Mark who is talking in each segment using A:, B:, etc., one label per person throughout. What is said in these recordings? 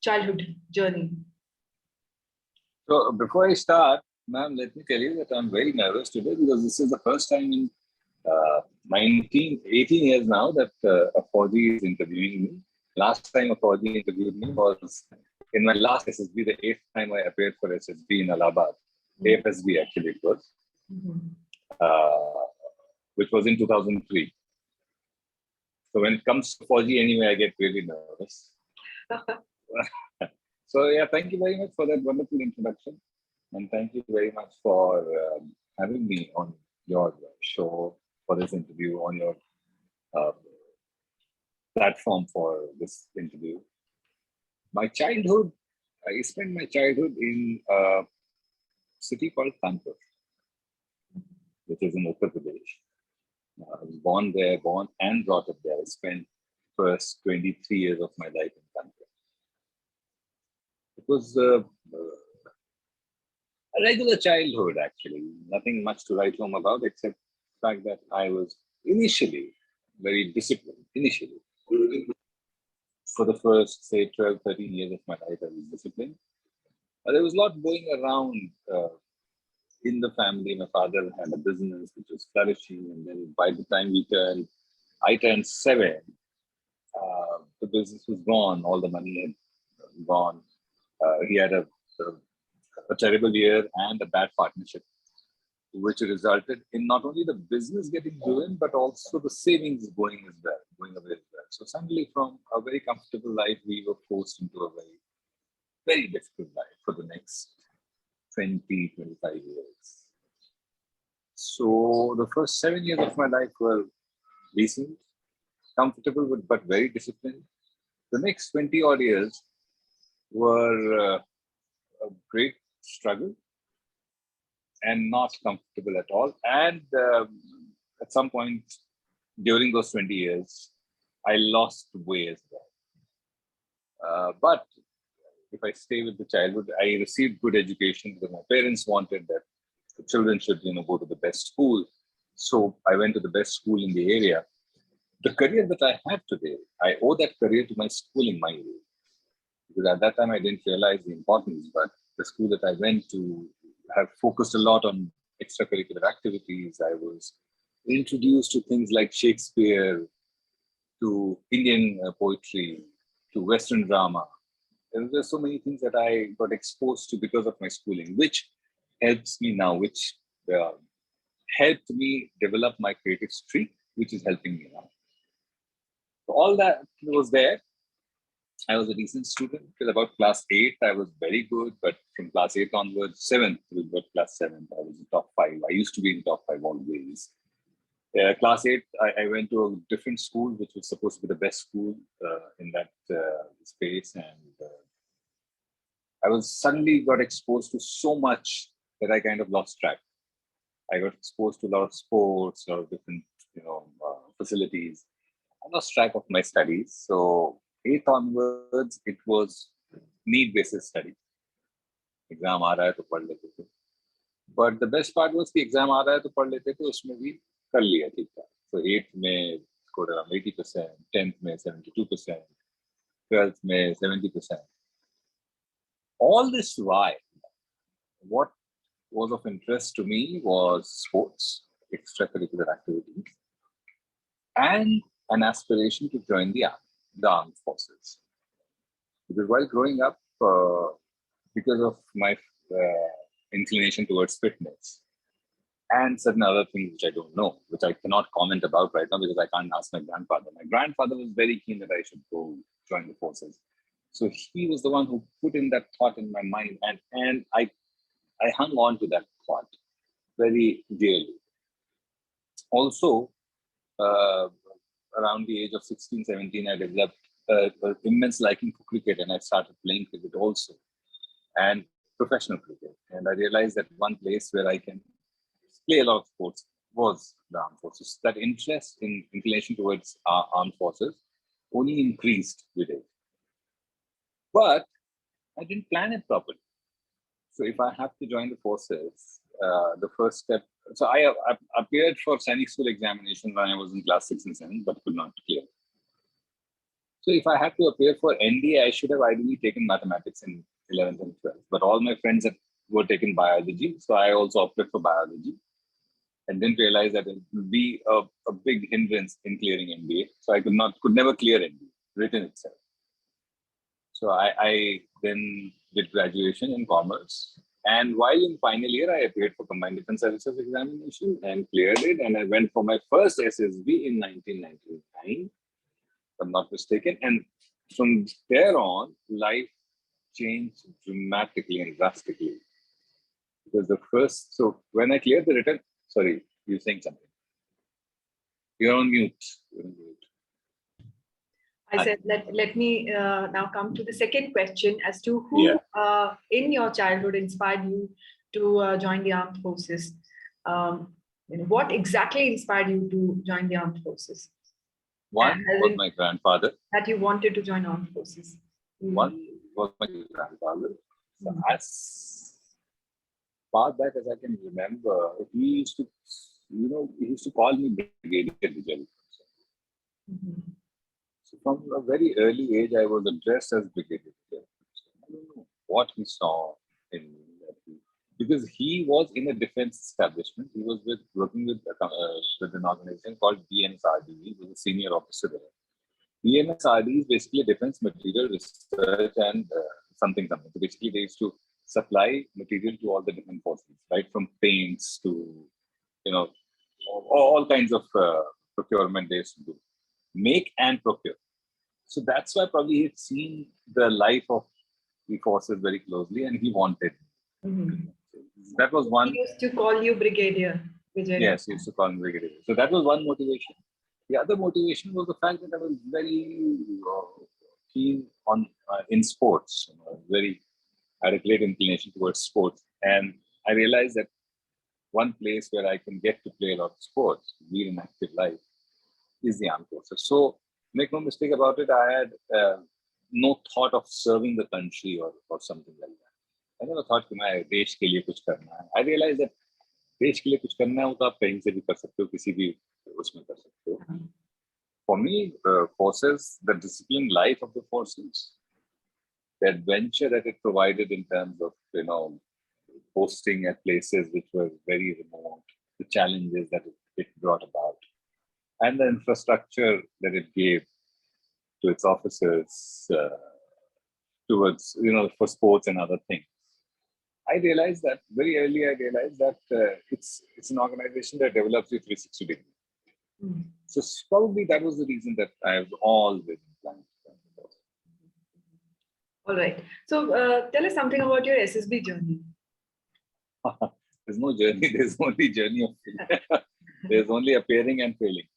A: childhood journey?
B: So before I start, ma'am, let me tell you that I'm very nervous today because this is the first time in 18 years now that a Fauji is interviewing me. Last time a Fauji interviewed me was in my last SSB, the 8th time I appeared for SSB in Allahabad. AFSB actually it was, which was in 2003. So when it comes to Fauji anyway, I get really nervous. So yeah, thank you very much for that wonderful introduction. And thank you very much for having me on your show for this interview, on your platform for this interview. My childhood, I spent my childhood in a city called Kanpur, which is in Uttar Pradesh. I was born there, born and brought up there. I spent first 23 years of my life in Kanpur. It was a regular childhood, actually. Nothing much to write home about, except the fact that I was initially very disciplined. Initially. For the first, say, 12, 13 years of my life, I was disciplined. But there was a lot going around in the family. My father had a business which was flourishing. And then by the time I turned 7, the business was gone. All the money had gone. He had a terrible year and a bad partnership, which resulted in not only the business getting ruined, but also the savings going away as well. So suddenly from a very comfortable life, we were forced into a very, very difficult life for the next 20, 25 years. So the first 7 years of my life were decent, comfortable, but very disciplined. The next 20 odd years were a great struggle and not comfortable at all. And at some point during those 20 years, I lost way as well. But if I stay with the childhood, I received good education because my parents wanted that the children should, go to the best school. So I went to the best school in the area. The career that I have today, I owe that career to my school in my area. Because at that time, I didn't realize the importance, but the school that I went to have focused a lot on extracurricular activities. I was introduced to things like Shakespeare, to Indian poetry, to Western drama. There were so many things that I got exposed to because of my schooling, which helps me now, which helped me develop my creative streak, which is helping me now. So all that was there. I was a decent student till about class 8. I was very good, but from class 8 onwards, 7th, about class 7th, I was in top 5. I used to be in top 5 always. Class 8, I went to a different school, which was supposed to be the best school in that space. And I was suddenly got exposed to so much that I kind of lost track. I got exposed to a lot of sports, a lot of different, facilities. I lost track of my studies. So 8th onwards, it was need-based study. Exam aa raha hai to padh lete the. But the best part was the exam aa raha hai to padh lete the, usme bhi kar liya theek tha. So 8th mein scored around 80%, 10th mein 72%, 12th mein 70%. All this while, what was of interest to me was sports, extracurricular activities, and an aspiration to join the armed forces. Because while growing up, because of my inclination towards fitness and certain other things which I don't know, which I cannot comment about right now because I can't ask my grandfather. My grandfather was very keen that I should go join the forces. So he was the one who put in that thought in my mind, and I hung on to that thought very dearly. Also, around the age of 16, 17, I developed an immense liking for cricket, and I started playing cricket also, and professional cricket. And I realized that one place where I can play a lot of sports was the armed forces. That interest in inclination towards armed forces only increased with it. But I didn't plan it properly. So if I have to join the forces, the first step, so I appeared for Sainik School examinations when I was in class 6 and 7, but could not clear. So if I had to appear for NDA, I should have ideally taken mathematics in 11th and 12th. But all my friends were taking biology, so I also opted for biology, and didn't realize that it would be a big hindrance in clearing MBA. So I could never clear MBA written itself. So I then did graduation in commerce. And while in final year, I appeared for Combined Defense Services examination and cleared it. And I went for my first SSB in 1999, if I'm not mistaken. And from there on, life changed dramatically and drastically. Because so when I cleared the written, sorry, you're saying something. You're on mute.
A: I said, let me now come to the second question as to who in your childhood inspired you to join the armed forces. What exactly inspired you to join the armed forces?
B: One was my grandfather.
A: That you wanted to join armed forces.
B: One was my grandfather. So as far back as I can remember, he used to call me Brigadier Vijay. So from a very early age, I was addressed as Brigadier Vijay. I don't know what he saw in me, because he was in a defense establishment. He was working with an organization called BNSRD. He was a senior officer there. BNSRD is basically a defense material research and something. So basically, they used to supply material to all the different forces, right? From paints to, all kinds of procurement they used to do. Make and procure. So that's why probably he'd seen the life of the forces very closely, and he wanted. That was one.
A: He used to call you Brigadier Vijay.
B: Yes, he used to call me Brigadier. So that was one motivation. The other motivation was the fact that I was very keen on in sports. I had a great inclination towards sports, and I realized that one place where I can get to play a lot of sports, lead an active life, is the armed forces. So make no mistake about it, I had no thought of serving the country or something like that. I never thought कि मैं देश के लिए कुछ करना है. I realized that देश के लिए कुछ करना है वो तो आप कहीं से भी कर सकते हो, किसी भी उसमें कर सकते हो. For me, forces, the disciplined life of the forces, the adventure that it provided in terms of posting at places which were very remote, the challenges that it brought about, and the infrastructure that it gave to its officers towards, for sports and other things. I realized that very early. It's an organization that develops you 360 degrees. So probably that was the reason that I have always planned.
A: All right. So tell us something about your SSB journey.
B: There's no journey. There's only journey of there's only appearing and failing.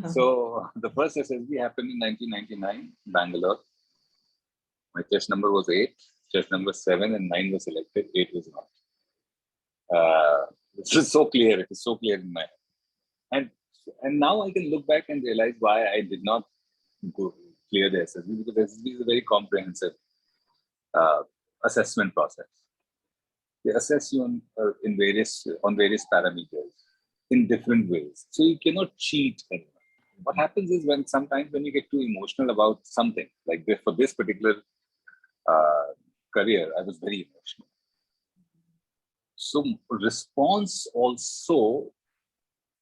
B: So the first SSB happened in 1999, Bangalore. My chest number was 8, chest number 7 and 9 was selected, 8 was not. This is so clear. It is so clear in my head. And now I can look back and realize why I did not clear the SSB, because SSB is a very comprehensive assessment process. They assess you on various parameters in different ways. So you cannot cheat anyone. What happens is sometimes when you get too emotional about something, like for this particular career, I was very emotional. So response also,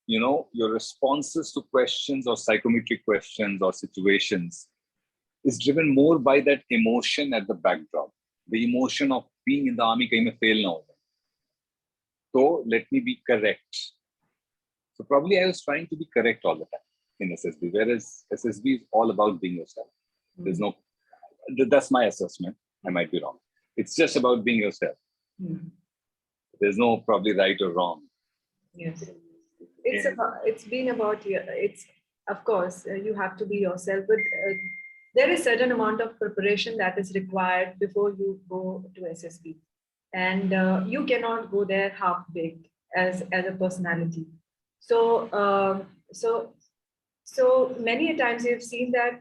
B: your responses to questions or psychometric questions or situations is driven more by that emotion at the backdrop. The emotion of being in the army, kahin mein fail na ho. So let me be correct. So probably I was trying to be correct all the time in SSB, whereas SSB is all about being yourself. That's my assessment. I might be wrong. It's just about being yourself. There's no probably right or wrong.
A: Yes. It's been about you. It's, of course, you have to be yourself, but there is certain amount of preparation that is required before you go to SSB. And you cannot go there half-baked as a personality. So many times you've seen that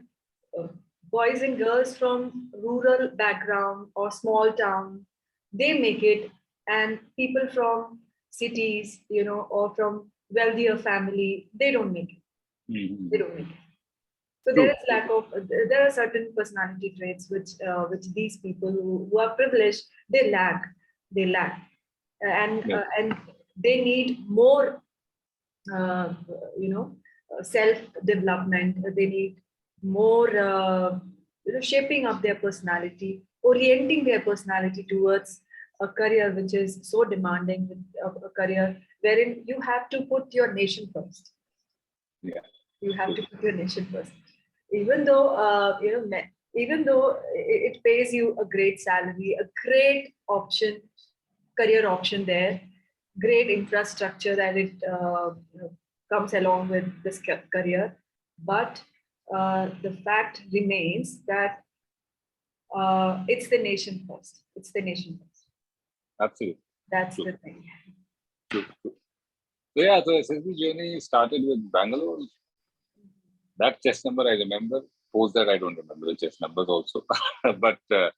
A: boys and girls from rural background or small town, they make it, and people from cities, or from wealthier family, they don't make it. They don't make it. So there
B: True.
A: is lack of, there are certain personality traits which these people who are privileged, they lack,
B: Yes.
A: and they need more, uh, you know, self development. They need more, shaping up their personality, orienting their personality towards a career which is so demanding, with a career wherein you have to put your nation first.
B: Yeah.
A: You have
B: True.
A: to put your nation first, even though even though it pays you a great salary, a great option, career option there, great infrastructure that it comes along with this career, but the fact remains that it's the nation first. It's the nation first.
B: Absolutely.
A: That's
B: True.
A: the thing.
B: True. True. So yeah, so SSB journey started with Bangalore. That chess number I remember. Post that I don't remember the chess numbers also. But that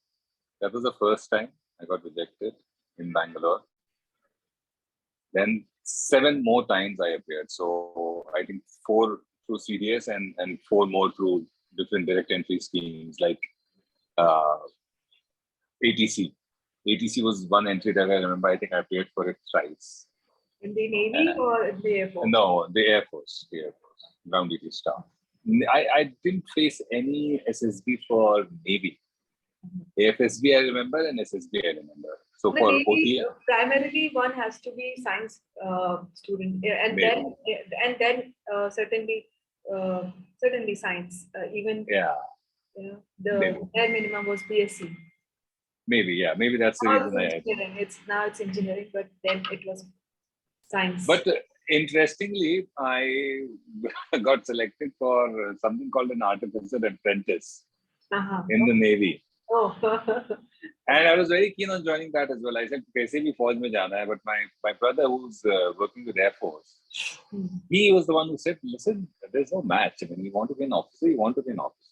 B: was the first time I got rejected in Bangalore. Then 7 more times I appeared. So I think 4 through CDS and 4 more through different direct entry schemes like uh, ATC. ATC was one entry that I remember. I think I appeared for it thrice.
A: In the Navy or in the Air Force?
B: No, the Air Force, ground duty staff. I didn't face any SSB for Navy. AFSB I remember and SSB I remember. So
A: The
B: for
A: Navy,
B: OT,
A: primarily one has to be science student, and
B: maybe.
A: then certainly science. Even
B: Yeah,
A: the
B: maybe.
A: bare minimum was BSc.
B: Maybe, yeah. Maybe that's the
A: Now
B: reason
A: it's
B: I.
A: engineering. It's engineering, but then it was science.
B: But interestingly, I got selected for something called an artificer apprentice
A: Uh-huh.
B: in the Navy.
A: Oh.
B: And I was very keen on joining that as well. I said, "Kaise bhi fauj mein jana hai." But my brother, who's working with Air Force, he was the one who said, "Listen, there's no match. I mean, you want to be an officer, you want to be an officer.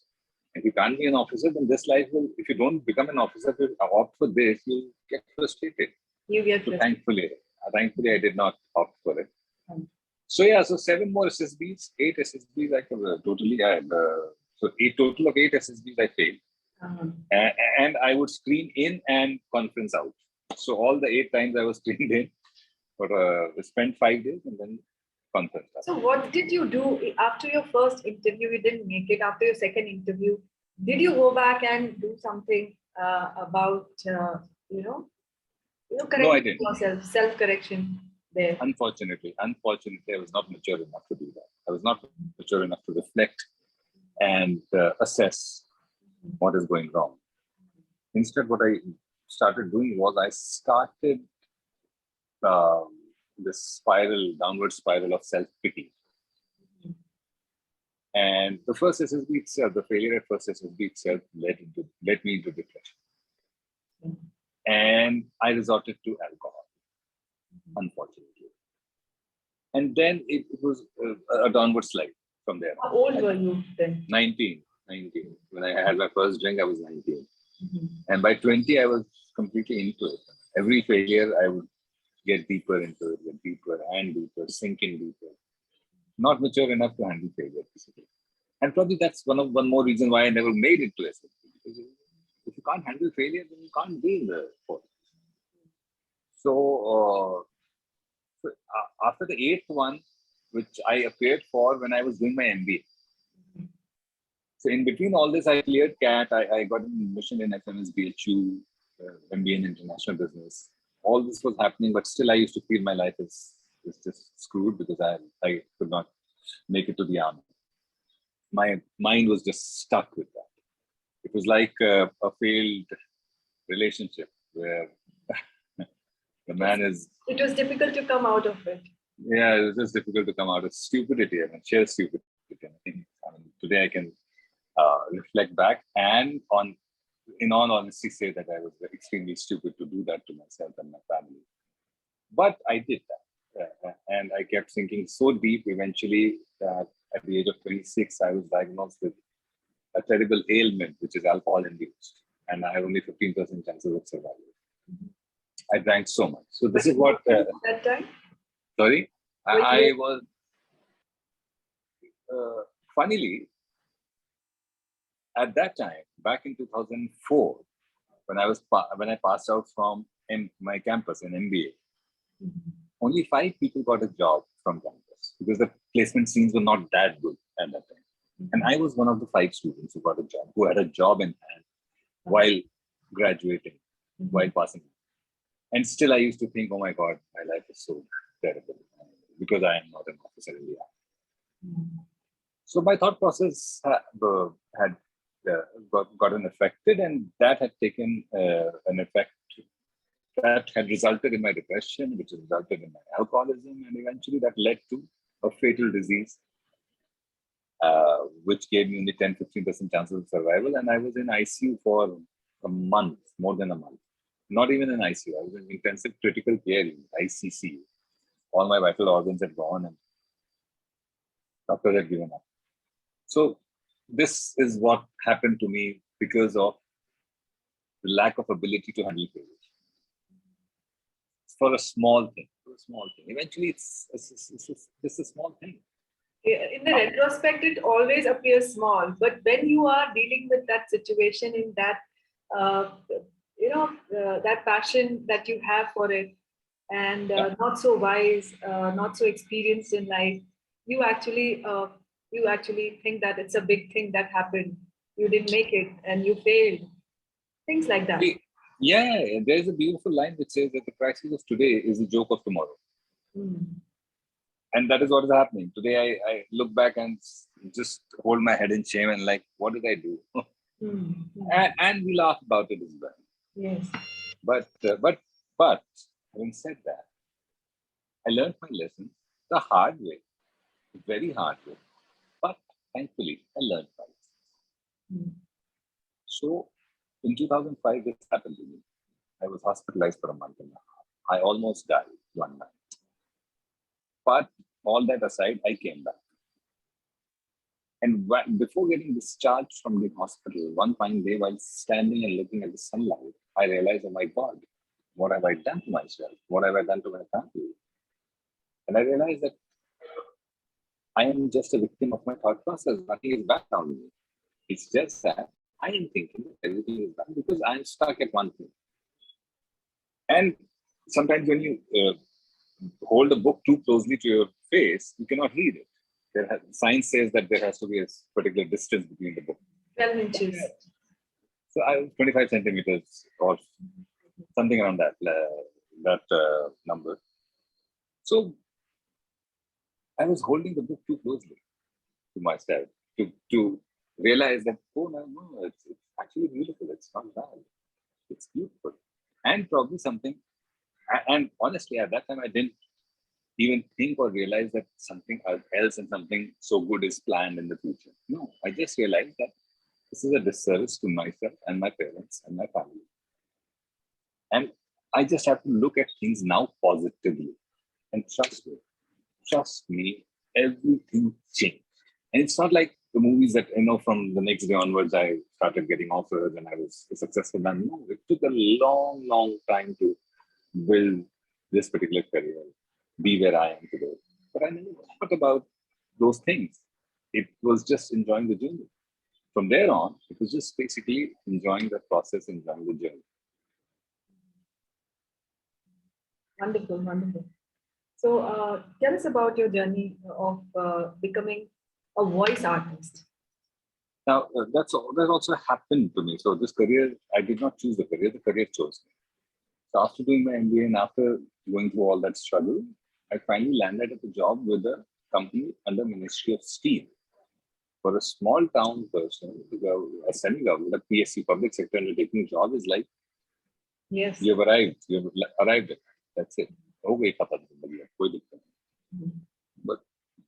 B: If you can't be an officer, then this life will. If you don't become an officer, if you opt for this, you'll get frustrated."
A: You get
B: So
A: frustrated.
B: thankfully, I did not opt for it.
A: Hmm.
B: So yeah, so 7 more SSBs, 8 SSBs. I could totally. So total of 8 SSBs I failed.
A: Uh-huh.
B: And I would screen in and conference out. So all the 8 times I was screened in, for spent 5 days and then conference out.
A: So what did you do after your first interview? You didn't make it. After your second interview, did you go back and do something about
B: No, I
A: correcting
B: didn't.
A: yourself, self-correction there?
B: Unfortunately, I was not mature enough to do that. I was not mature enough to reflect and assess what is going wrong. Instead, what I started doing was I started this downward spiral of self-pity. And the first SSB itself, the failure at first SSB itself led me into depression. And I resorted to alcohol, unfortunately. And then it was a downward slide from there.
A: How old were you then?
B: 19. When I had my first drink, I was 19.
A: Mm-hmm.
B: And by 20, I was completely into it. Every failure, I would get deeper into it, get deeper and deeper, sink in deeper. Not mature enough to handle failure, basically. And probably that's one more reason why I never made it to SSB. Because if you can't handle failure, then you can't be in the force. So, after the 8th one, which I appeared for when I was doing my MBA. So in between all this, I cleared CAT. I got an admission in FMS BHU, MBA in international business. All this was happening, but still I used to feel my life is just screwed because I could not make it to the army. My mind was just stuck with that. It was like a failed relationship where the man is.
A: It was difficult to come out of it.
B: Yeah, it was just difficult to come out of stupidity. I mean, sheer stupidity. I mean, today I can reflect back and in all honesty, say that I was extremely stupid to do that to myself and my family. But I did that. And I kept sinking so deep eventually that at the age of 26, I was diagnosed with a terrible ailment, which is alcohol induced. And I have only 15% chances of survival. I drank so much. So this is what.
A: That time?
B: Sorry? I was. Funnily, at that time, back in 2004, when I passed out from my campus in MBA, only 5 people got a job from campus because the placement scenes were not that good at that time. And I was one of the 5 students who got a job, who had a job in hand while graduating, while passing. And still, I used to think, oh my God, my life is so terrible because I am not an officer in the army. So my thought process had gotten affected, and that had taken an effect that had resulted in my depression, which resulted in my alcoholism, and eventually that led to a fatal disease, which gave me only 10-15% chances of survival. And I was in ICU for a month, more than a month. Not even in ICU, I was in intensive critical care unit, ICCU. All my vital organs had gone and doctors had given up. So this is what happened to me because of the lack of ability to handle failure. For a small thing, Eventually, it's just a small thing.
A: In the retrospect, it always appears small, but when you are dealing with that situation in that, that passion that you have for it, and not so wise, not so experienced in life, you actually think that it's a big thing that happened. You didn't make it, and you failed. Things like that.
B: Yeah, there's a beautiful line which says that the crisis of today is the joke of tomorrow. And that is what is happening. Today, I look back and just hold my head in shame and like, what did I do? And we laugh about it as well.
A: Yes.
B: But having said that, I learned my lesson the hard way, very hard way. But thankfully, I learned my lesson. So in 2005, this happened to me. I was hospitalized for a month and a half. I almost died one night. But all that aside, I came back. And before getting discharged from the hospital, one fine day, while standing and looking at the sunlight, I realized, oh my God, what have I done to myself? What have I done to my family? And I realized that I am just a victim of my thought process. Nothing is bad on me. It's just that I am thinking that everything is bad because I'm stuck at one thing. And sometimes when you hold a book too closely to your face, you cannot read it. Science says that there has to be a particular distance between the book.
A: 12 inches.
B: So I was 25 centimeters or something around that number. So I was holding the book too closely to myself to realize that, oh no, it's actually beautiful. It's not bad. It's beautiful. And probably something, and honestly, at that time, I didn't even think or realize that something else and something so good is planned in the future. No, I just realized that this is a disservice to myself and my parents and my family. And I just have to look at things now positively and trust me, everything changed. And it's not like the movies that, from the next day onwards, I started getting offers and I was a successful man. No, it took a long, long time to build this particular career, be where I am today. But I never thought about those things. It was just enjoying the journey. From there on, it was just basically enjoying the process, enjoying the journey.
A: Wonderful, wonderful. So tell us about your journey of becoming a voice artist.
B: Now, that also happened to me. So this career, I did not choose the career chose me. So after doing my MBA and after going through all that struggle, I finally landed at a job with a company under Ministry of Steel. For a small town person, a semi-government, a PSU, public sector undertaking job is like,
A: yes,
B: you've arrived at it. That's it. हो गई खत्म जिंदगी, कोई दिक्कत नहीं. But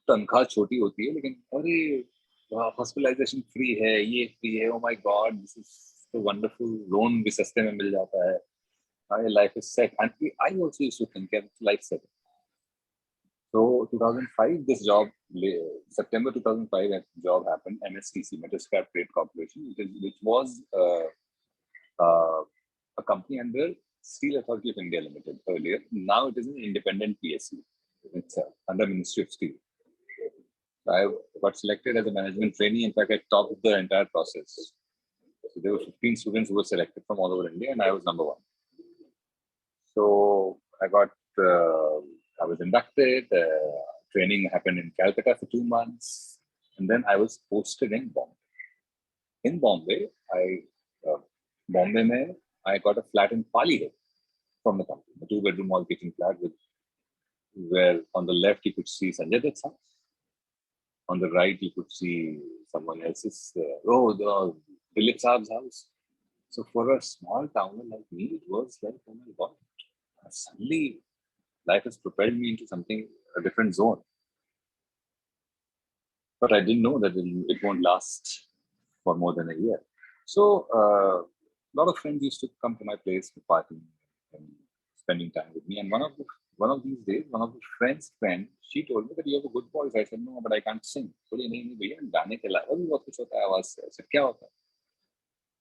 B: तनख्वाह छोटी होती है, लेकिन अरे हॉस्पिटलाइजेशन फ्री है, ये फ्री है, oh my God, this is so wonderful. Loan भी सस्ते में मिल जाता है. My life is set, and I also used to think that life set. So 2005, this job, September 2005, that job happened. MSTC, Metal Scrap Trade Corporation, which was a company under Steel Authority of India Limited earlier. Now it is an independent PSU. It's under Ministry of Steel. I got selected as a management trainee. In fact, I topped the entire process. So there were 15 students who were selected from all over India, and I was number one. So I was inducted. Training happened in Calcutta for 2 months, and then I was posted in Bombay. In Bombay, I got a flat in Paligarh from the company, a 2-bedroom all kitchen flat where on the left you could see Sanjay Dutt's house, on the right you could see someone else's, the Dilip Saab's house. So for a small towner like me, it was like, oh my God, suddenly life has propelled me into a different zone. But I didn't know that it won't last for more than a year. So a lot of friends used to come to my place to party and spending time with me. And one of these days, one of the friends' friend, she told me that you have a good voice. I said, no, but I can't sing. बोली नहीं भैया गाने के अलावा भी बहुत कुछ होता है आवाज से. I said, क्या होता है?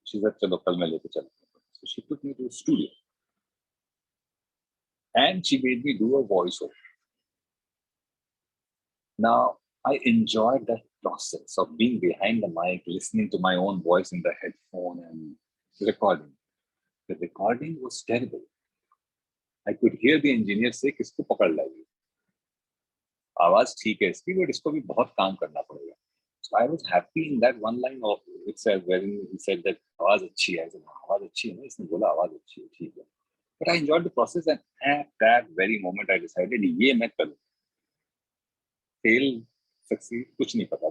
B: She said, चलो कल मैं लेके चलती हूँ. So she took me to a studio. And she made me do a voiceover. Now, I enjoyed that process of being behind the mic, listening to my own voice in the headphone and recording. The recording was terrible. I could hear the engineer say, किसको पकड़ लगी? आवाज ठीक है इसकी, but इसको भी बहुत काम करना पड़ेगा. So I was happy in that one line of itself, wherein he said that आवाज अच्छी है. I said, आवाज अच्छी है ना? इसने बोला आवाज अच्छी है, ठीक है. But I enjoyed the process, and at that very moment, I decided, ये मैं करूँ. Fail, succeed, कुछ नहीं पता,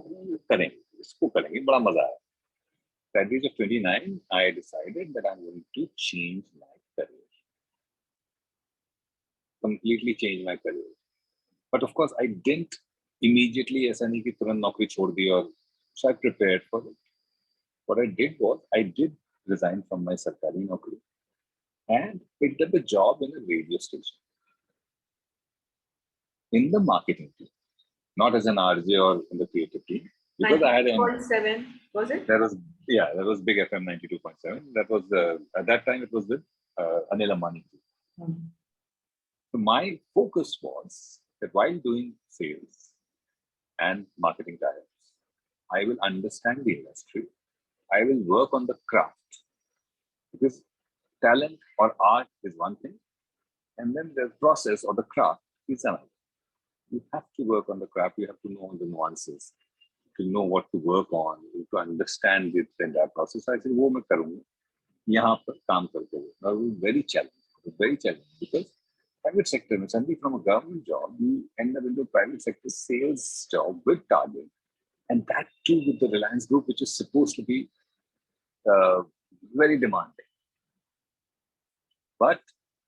B: करेंगे, इसको करेंगे, बड़ा मजा आया. At the age of 29, I decided that I'm going to change my career. Completely change my career. But of course, I didn't immediately, ऐसा नहीं कि तुरंत नौकरी छोड़ दी और so I prepared for it. What I did was, I did resign from my सरकारी नौकरी and picked up a job in a radio station in the marketing team, not as an RJ or in the creative team, because I had
A: 92.7, was it?
B: that was Big FM 92.7. That was at that time it was with Anil Ambani. So my focus was that while doing sales and marketing tie-ups, I will understand the industry. I will work on the craft, because talent or art is one thing, and then the process or the craft is another. You have to work on the craft. You have to know the nuances, to know what to work on, to understand the entire process. I said, वो मैं करूँगा. यहाँ पर काम करते हुए. I was very challenging because private sector, suddenly from a government job, you end up into a private sector sales job with target, and that too with the Reliance Group, which is supposed to be very demanding. But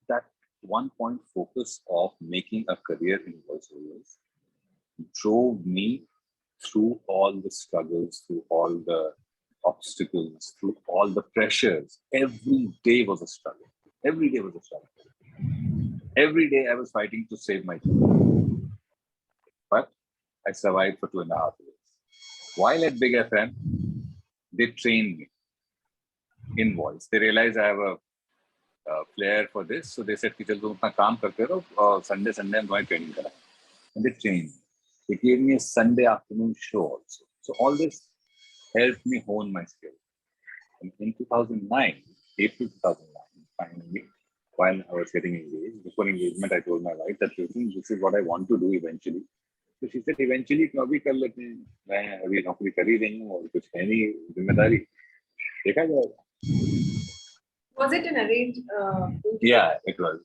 B: that 1 point focus of making a career in voiceovers drove me through all the struggles, through all the obstacles, through all the pressures. Every day was a struggle. Every day was a struggle. Every day I was fighting to save my job. But I survived for 2.5 years. While at Big FM, they trained me in voice. They realized I have a flair for this, so they said कि चल तुम अपना काम करते रहो और Sunday हम तुम्हारी training कराएं. And they trained me. They gave me a Sunday afternoon show also. So all this helped me hone my skills. And in 2009, April 2009, finally, while I was getting engaged, before engagement, I told my wife that this is what I want to do eventually. So she said, eventually, तुम अभी कर लेते हैं. मैं अभी नौकरी कर ही रही हूँ और कुछ है नहीं जिम्मेदारी. देखा जाएगा.
A: Was it an arranged?
B: Yeah, it was.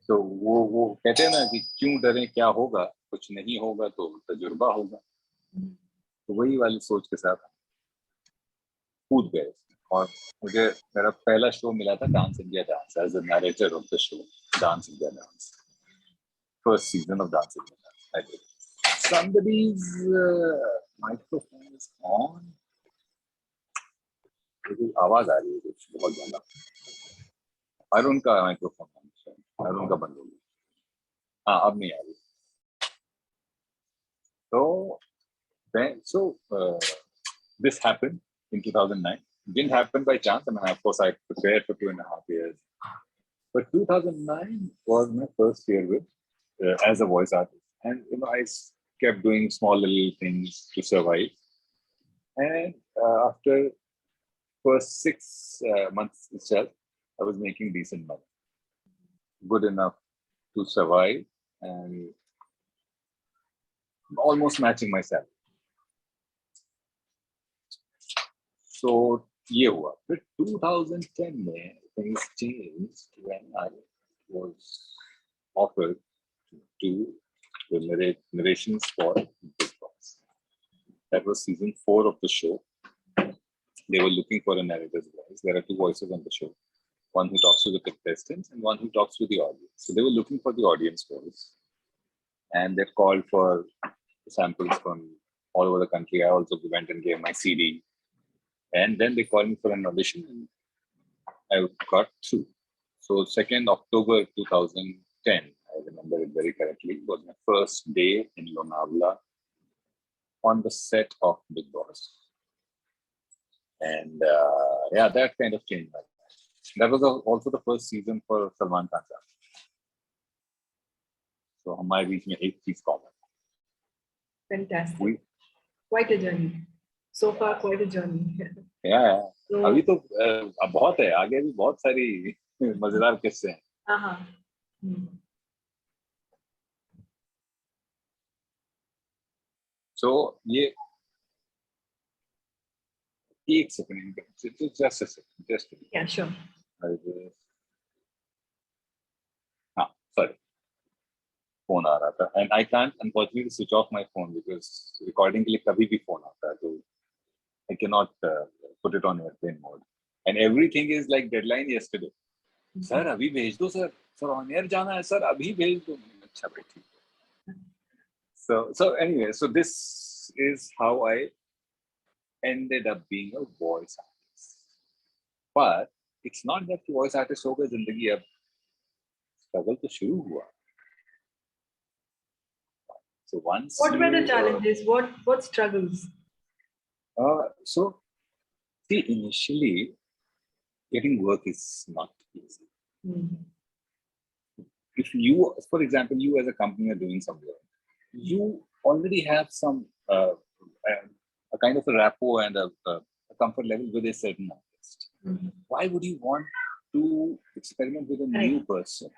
B: So वो कहते हैं ना कि क्यों डरें, क्या होगा, कुछ नहीं होगा तो तजुर्बा होगा. तो वही वाली सोच के साथ कूद गए. और मुझे मेरा पहला शो मिला था dance India dance as a narrator of the show dance India dance. First season of Dance India Dance. I did. Somebody's microphone is on. आवाज आ रही है कुछ बहुत ज्यादा. अरुण का माइक्रोफोन है. अरुण का बंद हो गया. हाँ अब नहीं आ रही. So this happened in 2009. Didn't happen by chance. I mean, of course, I prepared for 2.5 years. But 2009 was my first year with as a voice artist, and I kept doing small little things to survive. And after first 6 months itself, I was making decent money, good enough to survive and almost matching my salary. So ये हुआ फिर 2010 में things changed when I was offered to do the narrations for Big Boss. That was season 4 of the show. They were looking for a narrator's voice. There are 2 voices on the show, one who talks to the contestants and one who talks to the audience. So they were looking for the audience voice, and they called for samples from all over the country. I also went and gave my CD, and then they called me for an audition, and I got through. So 2nd October 2010, I remember it very correctly, was my first day in Lonavala on the set of Big Boss. And yeah, that kind of changed my life. That was also the first season for Salman Khan. So हमारे बीच में एक चीज common.
A: Fantastic. Quite a journey. So far, quite a journey.
B: Yeah.
A: So,
B: अभी तो अब बहुत है, आगे भी बहुत सारी मजेदार किस्से हैं. So ये एक second, just a second.
A: Yeah, sure.
B: हाँ, sorry. फोन आ रहा था, and I can't unfortunately switch off my phone because recording के लिए कभी भी फोन आता है, तो I cannot put it on airplane mode. And everything is like deadline yesterday. Sir, अभी भेज दो sir. Sir, on air जाना है sir, अभी भेज दो. अच्छा भाई ठीक है. So anyway, so this is how I ended up being a voice artist. But it's not that voice artist हो गए जिंदगी, अब struggle तो शुरू हुआ. So once
A: what were the challenges? What struggles?
B: So see, initially getting work is not easy. If you, for example, you as a company are doing some work, you already have some a kind of a rapport and a comfort level with a certain artist. Why would you want to experiment with a new person?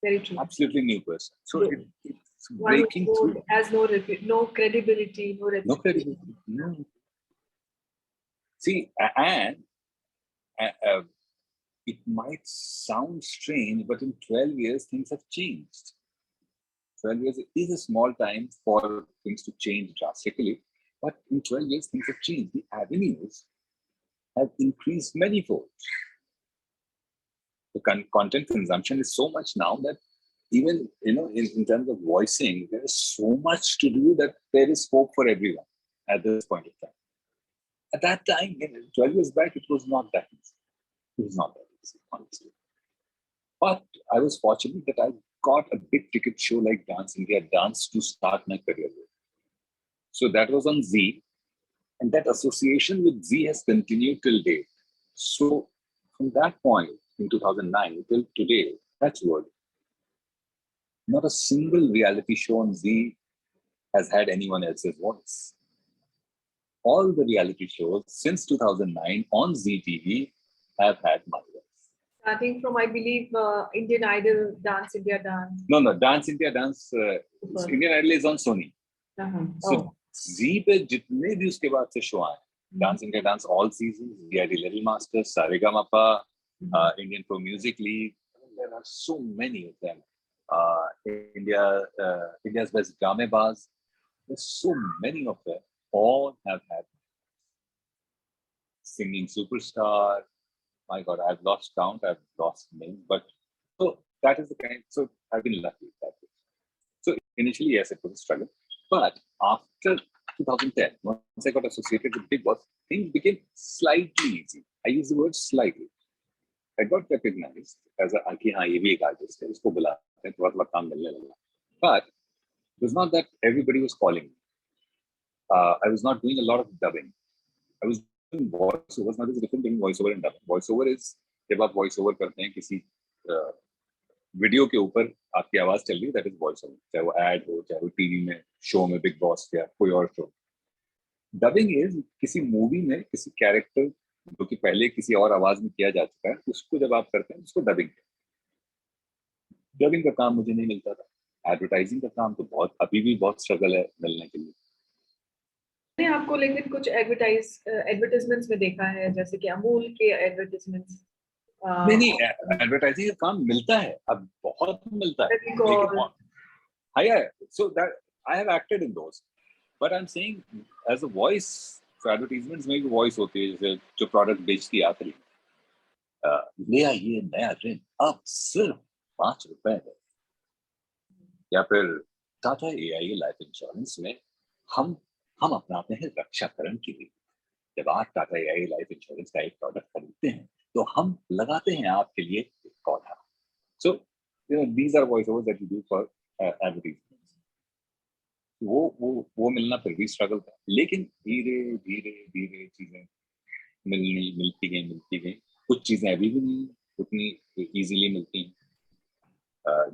A: Very true.
B: Absolutely new person. So it's breaking
A: one
B: through.
A: Has no credibility, no reputation.
B: No credibility. No. See, and it might sound strange, but in 12 years, things have changed. 12 years is a small time for things to change drastically, but in 12 years, things have changed. The avenues have increased manyfold. The content consumption is so much now that even, in terms of voicing, there is so much to do that there is hope for everyone at this point of time. At that time, 12 years back, it was not that easy. It was not that easy, honestly. But I was fortunate that I got a big ticket show like Dance India Dance to start my career with. So that was on Z, and that association with Z has continued till date. So from that point in 2009 till today, that's what. Not a single reality show on Z has had anyone else's voice. All the reality shows since 2009 on ZTV have had my voice.
A: Starting from, I believe, Indian Idol, Dance India Dance.
B: No, Dance India Dance. Indian Idol is on Sony. So Z पे जितने भी उसके बाद से show आए, Dance India Dance all seasons, DID Little Masters, Saregama, Indian Pro Music League. There are so many of them. India's Best Gamebaz. There's so many of them. All have had Singing Superstar. My God, I've lost count. I've lost names, but so that is the kind. So I've been lucky that way. So initially, yes, it was a struggle, but after 2010, once I got associated with Big Boss, things became slightly easy. I use the word slightly. I got recognized as a artist. But it was not that everybody was calling me. I was not doing a lot of dubbing. I was doing voiceover. Now there's a different thing, voiceover and dubbing. Voiceover is जब आप voiceover करते हैं किसी video के ऊपर आपकी आवाज चल रही है, that is voiceover. चाहे वो ad हो, चाहे वो टीवी में शो में बिग बॉस या कोई और शो. डबिंग इज किसी मूवी में किसी कैरेक्टर जो कि पहले किसी और आवाज में किया जा चुका है, उसको जब आप करते हैं उसको डबिंग। डबिंग का काम मुझे नहीं मिलता था। एडवर्टाइजिंग का काम तो बहुत, अभी भी बहुत स्ट्रगल है मिलने के लिए।
A: मैंने आपको लेकिन कुछ एडवर्टाइजमेंट्स में देखा है, जैसे कि अमूल के एडवर्टाइजमेंट्स,
B: नहीं नहीं, एडवर्टाइजिंग का काम मिलता है, अब बहुत मिलता है, लेकिन
A: फेविकॉल।
B: हाया, so that I have acted in those, but I am saying as a voice, advertisements में भी वॉइस होती है, जैसे जो प्रोडक्ट बेचती है आखिरी, ले आइए नया ऋण अब सिर्फ 5 रुपए में, या फिर टाटा एआईए लाइफ इंश्योरेंस में हम हम अपनाते हैं रक्षाकरण के लिए। जब आप टाटा एआईए लाइफ इंश्योरेंस का एक प्रोडक्ट खरीदते हैं तो हम लगाते हैं आपके लिए एक पौधा। So these are voice over that you do for advertisements. वो मिलना फिर भी स्ट्रगल था, लेकिन धीरे धीरे धीरे चीजें मिलती गई। कुछ चीजें अभी भी नहीं उतनी इजीली मिलती हैं।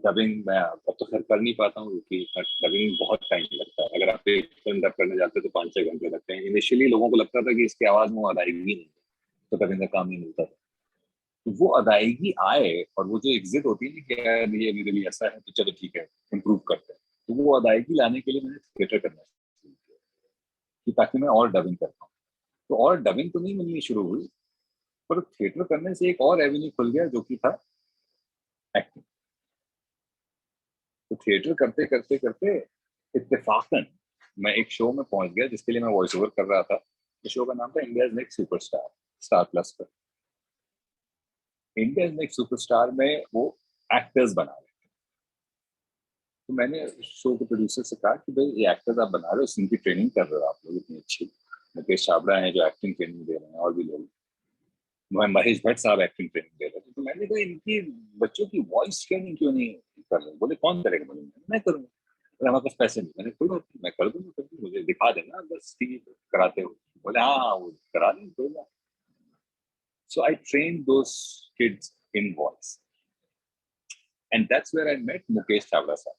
B: डबिंग मैं अब तो खैर कर नहीं पाता हूँ, क्योंकि डबिंग बहुत टाइम लगता है। अगर आप एक फिल्म डब करने जाते हैं तो 5-6 घंटे लगते हैं। इनिशियली लोगों को लगता था कि इसकी आवाज में वो अदायगी नहीं है, तो डबिंग का काम नहीं मिलता था। तो वो अदायगी आए, और वो जो एग्जिट होती है ना कि यार ये मेरे लिए ऐसा है तो चलो ठीक है इम्प्रूव करते हैं, तो वो अदायगी लाने के लिए मैंने थिएटर करना शुरू किया, कि ताकि मैं और डबिंग कर पाऊँ। तो और डबिंग तो नहीं मिलनी शुरू हुई, पर थिएटर करने से एक और एवेन्यू खुल गया, जो कि था एक्टिंग। तो थिएटर करते करते करते इत्तेफाकन मैं एक शो में पहुंच गया जिसके लिए मैं वॉइस ओवर कर रहा था। इस शो का नाम था India next superstar, star plus पर। इंडिया नेक्स्ट सुपरस्टार में वो एक्टर्स बना रहे थे। तो मैंने शो के प्रोड्यूसर से कहा कि भाई ये एक्टर्स आप बना रहे हो, इनकी ट्रेनिंग कर रहे हो आप लोग इतनी अच्छी। मुकेश छाबड़ा हैं जो एक्टिंग ट्रेनिंग दे रहे हैं, और भी लोग, महेश भट्ट साहब एक्टिंग ट्रेनिंग दे रहे थे। तो मैंने कहा इनकी बच्चों की वॉइस ट्रेनिंग क्यों नहीं कर रहे? बोले कौन करेगा? बोले मैं करूँगा। बोले हमारे पास पैसे नहीं। मैंने कोई बात नहीं, मैं कर दूंगा, मुझे दिखा देना बस टीवी पे कराते हो। बोले हाँ वो करा देंगे कोई बात। So I train those kids in voice, and that's where I met Mukesh Chawda sahab,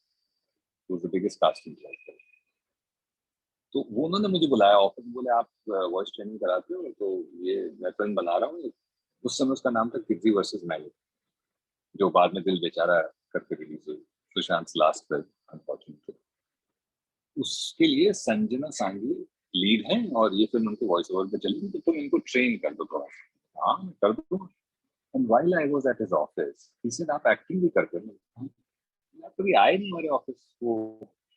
B: who is the biggest casting director. तो वो उन्होंने मुझे बुलाया ऑफिस में, बोले आप वॉइस ट्रेनिंग कराते हो? तो ये मैं फिल्म बना रहा हूँ। उस समय उसका नाम था किर्जी वर्सेस मैली, जो बाद में दिल बेचारा करके रिलीज हुई, सुशांत लास्ट फिल्म अनफॉर्चुनेटली। उसके लिए संजना सांगी लीड है, और ये फिल्म उनके वॉइस ओवर पे चली, तो तुम इनको ट्रेन कर दो थोड़ा। हाँ मैं कर दूंगा। And while I was at his office he said आप एक्टिंग भी करते हो? आप कभी आए नहीं हमारे ऑफिस? वो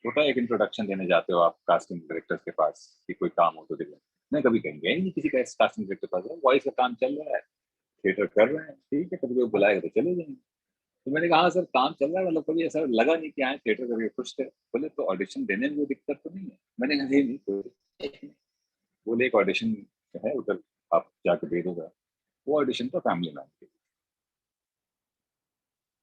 B: होता है एक इंट्रोडक्शन देने जाते हो आप कास्टिंग डायरेक्टर्स के पास कि कोई काम हो तो देखो। मैं कभी कहीं गया ही नहीं किसी का कास्टिंग डायरेक्टर के पास। वॉइस का काम चल रहा है, थिएटर कर रहे हैं, ठीक है, कभी कोई बुलाएगा तो चले जाएंगे। तो मैंने कहा हाँ सर काम चल रहा है, मतलब कभी ऐसा लगा नहीं कि आए थिएटर करके खुश थे। बोले तो ऑडिशन देने में कोई दिक्कत तो नहीं है? मैंने कहा नहीं कोई दिक्कत नहीं। बोले एक ऑडिशन है उधर, आप जाके दे दोगे। वो ऑडिशन था फैमिली मैन के।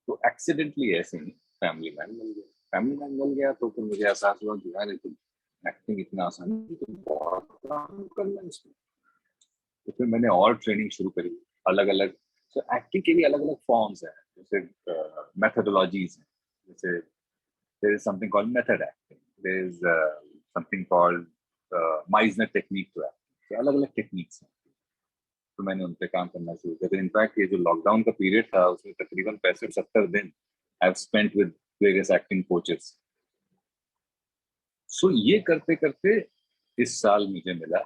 B: तो एक्सीडेंटली ऐसे ही फैमिली मैन मिल गया। फैमिली मैन मिल गया तो फिर मुझे एहसास हुआ कि यार एक्टिंग इतना आसान नहीं, तो बहुत काम करना इसमें। तो फिर मैंने और ट्रेनिंग शुरू करी अलग अलग। तो एक्टिंग के लिए अलग अलग फॉर्म्स हैं, जैसे मेथोडोलॉजीज हैं। जैसे there is something called method acting, there is something called Meisner technique to acting। अलग अलग टेक्निक्स हैं। तो मैंने उन पे काम करना शुरू किया। तो इनफैक्ट ये जो लॉकडाउन का पीरियड था उसमें तकरीबन 65-70 दिन I have spent with various acting coaches. So ये करते करते इस साल मुझे मिला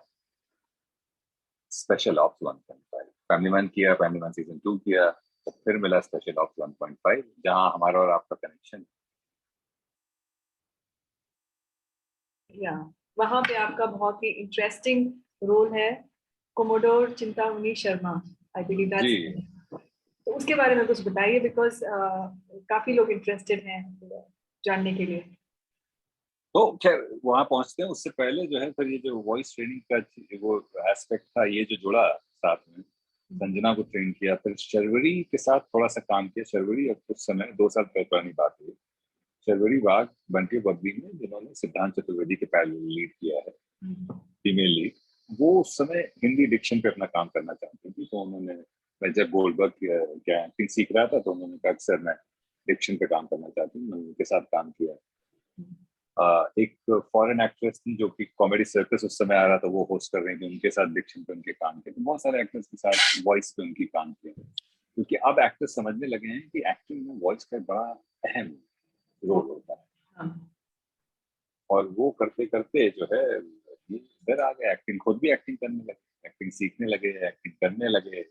B: स्पेशल ऑप्स 1.5। फैमिली मैन किया, फैमिली मैन सीजन 2 किया, तो फिर मिला स्पेशल ऑप्स 1.5, जहां हमारा और आपका कनेक्शन।
A: या वहां पे आपका बहुत ही इंटरेस्टिंग रोल है, Commodore Chintamani Sharma, I believe
B: ji.
A: That's. तो उसके बारे में कुछ बताइए, बिकॉज काफी लोग इंटरेस्टेड हैं जानने के लिए।
B: तो खैर वहां पहुंचते हैं, उससे पहले जो है फिर ये जो वॉइस ट्रेनिंग का वो एस्पेक्ट था, ये जो जुड़ा साथ में, संजना को ट्रेन किया, फिर शर्वरी के साथ थोड़ा सा काम किया। शर्वरी अब कुछ समय 2 साल पुरानी बात है। शर्वरी बाग बंटी बबली में जिन्होंने सिद्धांत चतुर्वेदी के पैरेलल लीड किया है, फीमेल लीड, वो उस समय हिंदी डिक्शन पे अपना काम करना चाहती थी। तो उन्होंने, मैं जब गोल्डबर्ग क्या एक्टिंग सीख रहा था तो उन्होंने कहा सर मैं डिक्शन पे काम करना चाहती हूँ, मैंने उनके साथ काम किया। एक फॉरेन एक्ट्रेस थी जो कि कॉमेडी सर्कस उस समय आ रहा था, वो होस्ट कर रही थी, उनके साथ डिक्शन पे उनके काम किए। तो बहुत सारे एक्टर्स के साथ वॉइस पे उनकी काम किए, क्योंकि अब एक्टर्स समझने लगे हैं कि एक्टिंग में वॉइस का बड़ा अहम रोल होता है।
A: हाँ,
B: और वो करते करते जो है ये इधर आ गए, एक्टिंग, खुद भी एक्टिंग करने लगे, एक्टिंग सीखने लगे, एक्टिंग करने लगे।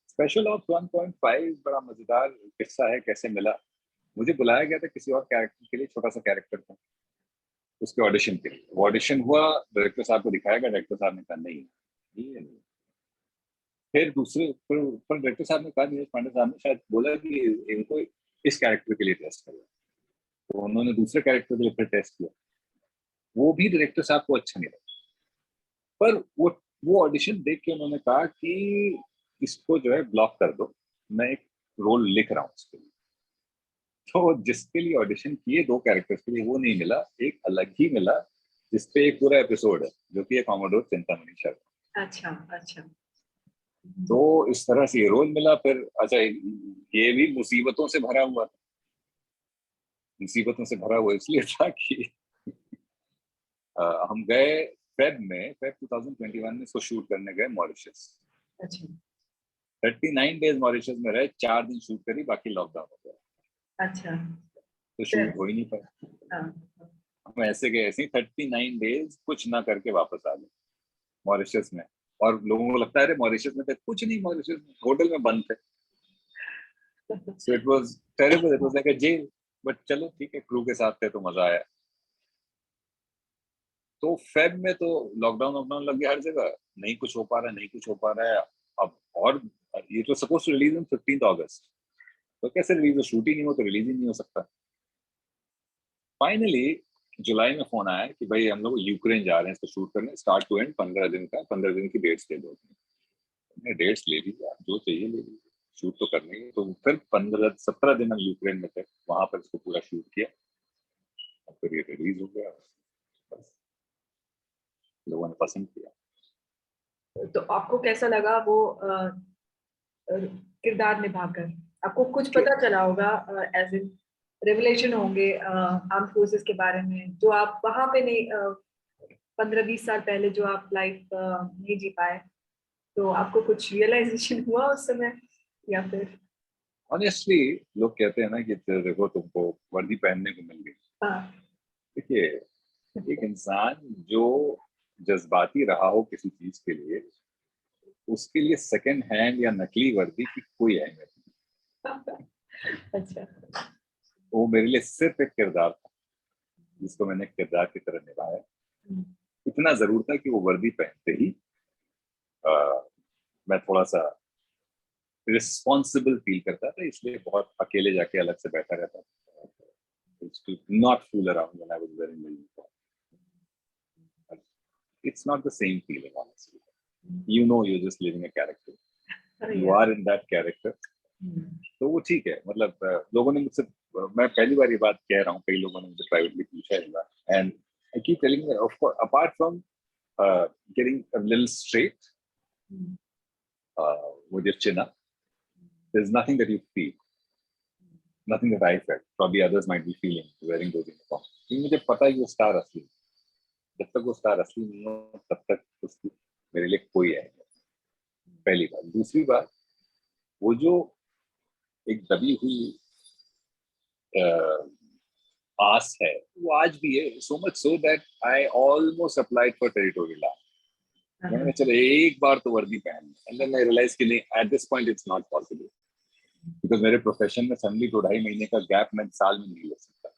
B: स्पेशल ऑप्स 1.5 बड़ा मजेदार किस्सा है, कैसे मिला। मुझे बुलाया गया था किसी और कैरेक्टर के लिए, छोटा सा कैरेक्टर था, उसके ऑडिशन के लिए। वो ऑडिशन हुआ, डायरेक्टर साहब को दिखाया गया, डायरेक्टर साहब ने कहा नहीं, ये नहीं। फिर पर डायरेक्टर साहब ने कहा, नीरज पांडे साहब ने शायद बोला कि इनको इस कैरेक्टर के लिए टेस्ट करो। तो उन्होंने दूसरे कैरेक्टर के लिए फिर टेस्ट किया, वो भी डायरेक्टर साहब को अच्छा नहीं लगा। पर वो ऑडिशन देख के उन्होंने कहा कि इसको जो है ब्लॉक कर दो, मैं एक रोल लिख रहा हूँ उसके लिए। तो जिसके लिए ऑडिशन किए दो कैरेक्टर्स के लिए, वो नहीं मिला, एक अलग ही मिला जिसपे एक पूरा एपिसोड है, जो कि है कॉमोडोर चिंतामणि शर्मा।
A: अच्छा अच्छा।
B: तो इस तरह से ये रोल मिला। फिर अच्छा, ये भी मुसीबतों से भरा हुआ था। मुसीबतों से भरा हुआ इसलिए था कि हम गए फेब 2021 में इसको शूट करने गए मॉरिशस।
A: अच्छा
B: 39 डेज मॉरिशस में रहे, 4 दिन शूट करी, बाकी लॉकडाउन हो गया,
A: अच्छा।
B: तो
A: फिर
B: शूट हो ही नहीं पाया।
A: हाँ,
B: हम ऐसे गए, ऐसे ही 39 डेज कुछ ना करके वापस आ गए मॉरिशस में। और लोगों को लगता है अरे मॉरिशस में थे, कुछ नहीं, मॉरिशस में होटल में बंद थे। So it was terrible, it was like a jail. But चलो ठीक है, क्रू के साथ थे तो मजा आया। तो फेब में तो लॉकडाउन लॉकडाउन लग गया हर जगह, नहीं कुछ हो पा रहा है, नहीं कुछ हो पा रहा है। अब और ये तो सपोज टू रिलीज ऑन 15 अगस्त, तो कैसे रिलीज हो, शूट ही नहीं हो तो रिलीज ही नहीं हो सकता। फाइनली जुलाई में फोन आया कि भाई हम लोग यूक्रेन जा रहे हैं इसको शूट करने, स्टार्ट टू एंड 15 दिन का, 15 दिन की डेट्स दे दो। हमने डेट्स ले ली, आप जो चाहिए ले लीजिए, शूट तो करनी है। तो फिर 15-17 दिन हम यूक्रेन में थे, वहां पर इसको पूरा शूट किया, और फिर ये रिलीज हो गया। बस लोगों ने पसंद किया।
A: तो आपको कैसा लगा वो किरदार निभाकर? आपको कुछ पता चला होगा, एज इन रेवलेशन होंगे आर्म फोर्सेस के बारे में, जो आप वहां पे नहीं, 15-20 साल पहले जो आप लाइफ नहीं जी पाए, तो आपको कुछ रियलाइजेशन हुआ उस समय, या फिर?
B: ऑनेस्टली लोग कहते हैं ना कि देखो तुमको वर्दी पहनने को मिल गई।
A: हाँ
B: देखिए, एक इंसान जो जज्बाती रहा हो किसी चीज के लिए, उसके लिए सेकंड हैंड या नकली वर्दी की कोई अहमियत
A: अच्छा।
B: नहीं। वो मेरे लिए सिर्फ एक किरदार था, जिसको मैंने किरदार की तरह निभाया। इतना जरूर था कि वो वर्दी पहनते ही मैं थोड़ा सा रिस्पॉन्सिबल फील करता था, इसलिए बहुत अकेले जाके अलग से बैठा रहता था, not fool around when I was wearing my uniform. It's not the same feeling, honestly. You know, you're just living a character. You
A: Yeah.
B: are in that character. तो वो ठीक है, मतलब लोगों ने मुझसे, मैं पहली बार ये बात कह रहा हूँ, कई लोगों ने मुझे प्राइवेटली पूछा है बात, and I keep telling of course apart from getting a little straight, वो जो chin up, there's nothing that you feel, nothing that I felt, probably others might be feeling wearing those uniforms, क्योंकि मुझे पता है कि वो star असली है। जब तक वो स्टार असली नहीं हो तब तक उसकी मेरे लिए कोई है। पहली बात। दूसरी बात, वो जो एक दबी हुई आस है, वो आज भी है, so much so that I almost applied for territorial army. मैंने कहा चलो एक बार तो वर्दी पहन, एंड देन आई रियलाइज कि नहीं, at this point it's not possible, because मेरे प्रोफेशन में फैमिली 2-2.5 महीने का गैप मैं साल में नहीं ले सकता।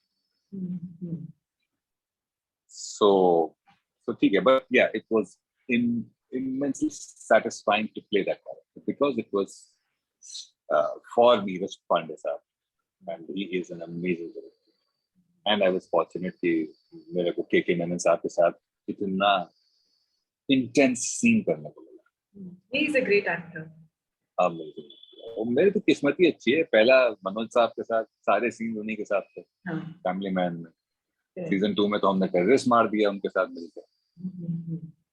B: सो ठीक है, but yeah, it was immensely satisfying to play that character, because it was for Neeraj Pandey sir, and he is an amazing director. And I was fortunate कि मेरे को के मेनन साहब के साथ इतना इंटेंस सीन करने को मिला।
A: He is a great actor.
B: Amazing. और मेरी तो किस्मत ही अच्छी है, पहला मनोज साहब के साथ सारे सीन उन्हीं के साथ थे, फैमिली मैन में। सीजन 2 में तो हमने टेररिस्ट मार दिया उनके साथ मिलकर।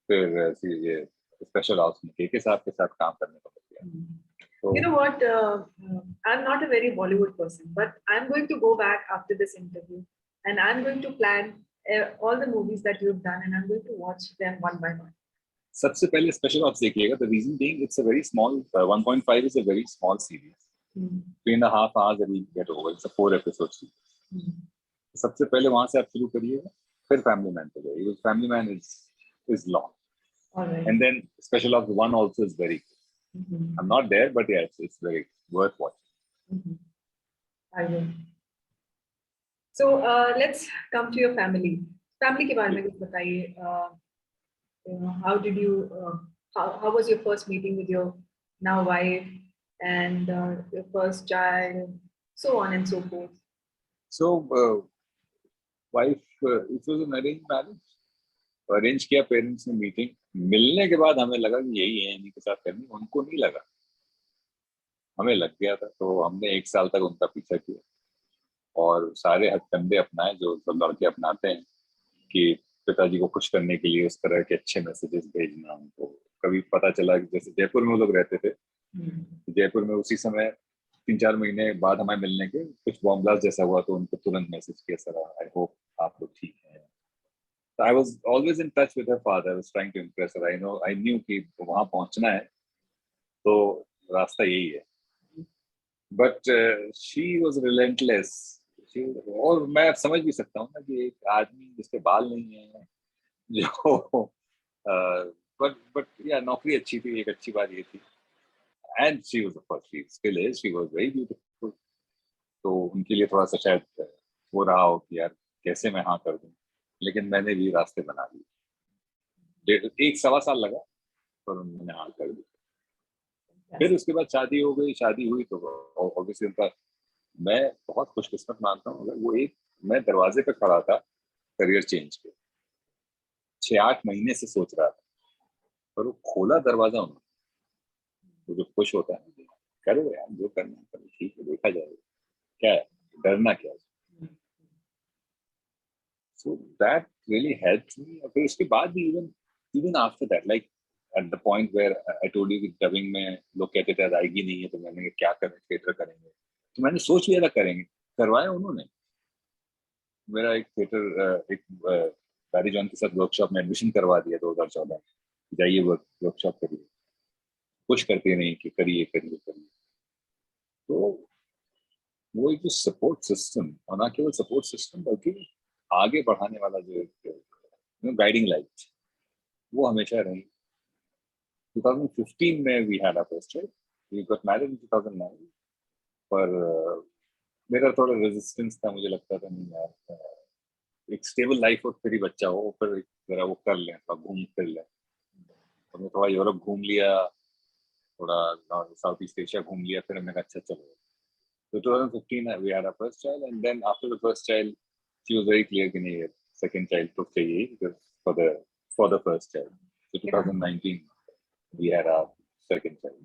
B: फिर ये स्पेशल हाउस में के साहब के साथ काम करने को मिल गया। तो
A: You know what? I'm not a very Bollywood person, but I'm going to go back after this interview and I'm going to plan all the movies that you've done, and I'm going to watch them one by one.
B: सबसे पहले special ops देखिएगा. The reason being it's a very small 1.5 is a very small series. 3.5 hours that we get over. It's a 4 episode series. सबसे पहले वहां से आप शुरू करिएगा, फिर फैमिली मैन पे जाइए. Family man is long.
A: Alright.
B: And then special ops 1 also is very good. I'm not there, but yeah, it's very worth watching.
A: I will. So let's come to your family. Family के बारे में कुछ बताइए. How did you? How was your first meeting with your now wife and your first child, so on and so forth?
B: So wife, it was an arranged marriage. Arrange किया parents ने meeting. मिलने के बाद हमें लगा कि यही है इन्हीं के साथ करनी. उनको नहीं लगा, हमें लग गया था. तो हमने 1 साल तक उनका पीछा किया और सारे हथकंडे अपनाए जो सब लड़के अपनाते हैं कि पिताजी को खुश करने के लिए उस तरह के अच्छे मैसेजेस भेजना उनको. कभी पता चला कि जैसे जयपुर में वो लोग रहते थे, जयपुर में उसी समय 3-4 महीने बाद हमें मिलने के कुछ बॉम्ब ब्लास्ट जैसा हुआ तो उनको तुरंत मैसेज किया, सर आई होप आप लोग ठीक हैं. So I was always in touch with her father. I was trying to impress her. I knew कि वहाँ पहुँचना है तो रास्ता यही है. But she was relentless. और मैं अब समझ भी सकता हूँ ना कि एक आदमी जिसके बाल नहीं है जो but yeah, नौकरी अच्छी थी. एक अच्छी बात ये थी. And she was, of course, she still is. She was very beautiful. तो उनके लिए थोड़ा सा शायद हो रहा हो कि यार कैसे मैं हाँ कर दूँ, लेकिन मैंने भी रास्ते बना लिए. 1-1.25 साल लगा पर उन्होंने हाँ कर दी. फिर उसके बाद शादी हो गई. शादी हुई तो ऑब्वियसली उनका, मैं बहुत खुशकिस्मत मानता हूँ. अगर वो मैं दरवाजे पे खड़ा था करियर चेंज के, 6-8 महीने से सोच रहा था, पर वो खोला दरवाजा उन्होंने. तो जो खुश होता है, करो यार जो करना है करो, ठीक है देखा जाएगा, क्या है डरना क्या है. So that really helped me. फिर उसके बाद भी even after that, like at the point where I told you कि dubbing में लोग कहते थे आएगी नहीं है, तो मैंने क्या करें, थिएटर करेंगे. तो मैंने सोच लिया था करेंगे, करवाया उन्होंने. मेरा एक थिएटर एक बैरी जॉन के साथ वर्कशॉप में एडमिशन करवा दिया 2014. जाइए वर्कशॉप करिए, कुछ करते नहीं कि करिए करिए करिए. तो वो एक जो सपोर्ट सिस्टम, और ना केवल सपोर्ट सिस्टम बल्कि आगे बढ़ाने वाला जो गाइडिंग लाइट, वो हमेशा रही. 2015 में we had our first child. We got married in 2009. पर मेरा थोड़ा रेजिस्टेंस था. मुझे लगता था नहीं यार, एक स्टेबल लाइफ हो फिर ही बच्चा हो, फिर जरा वो कर लें, थोड़ा घूम फिर लें. तो मैं थोड़ा यूरोप घूम लिया, थोड़ा साउथ ईस्ट एशिया घूम लिया. फिर हमने कहा अच्छा चलो. So 2015 we had our first child, and then after the first child, she was very clear कि नहीं second child तो चाहिए because for the first child. So 2019 we had our second child.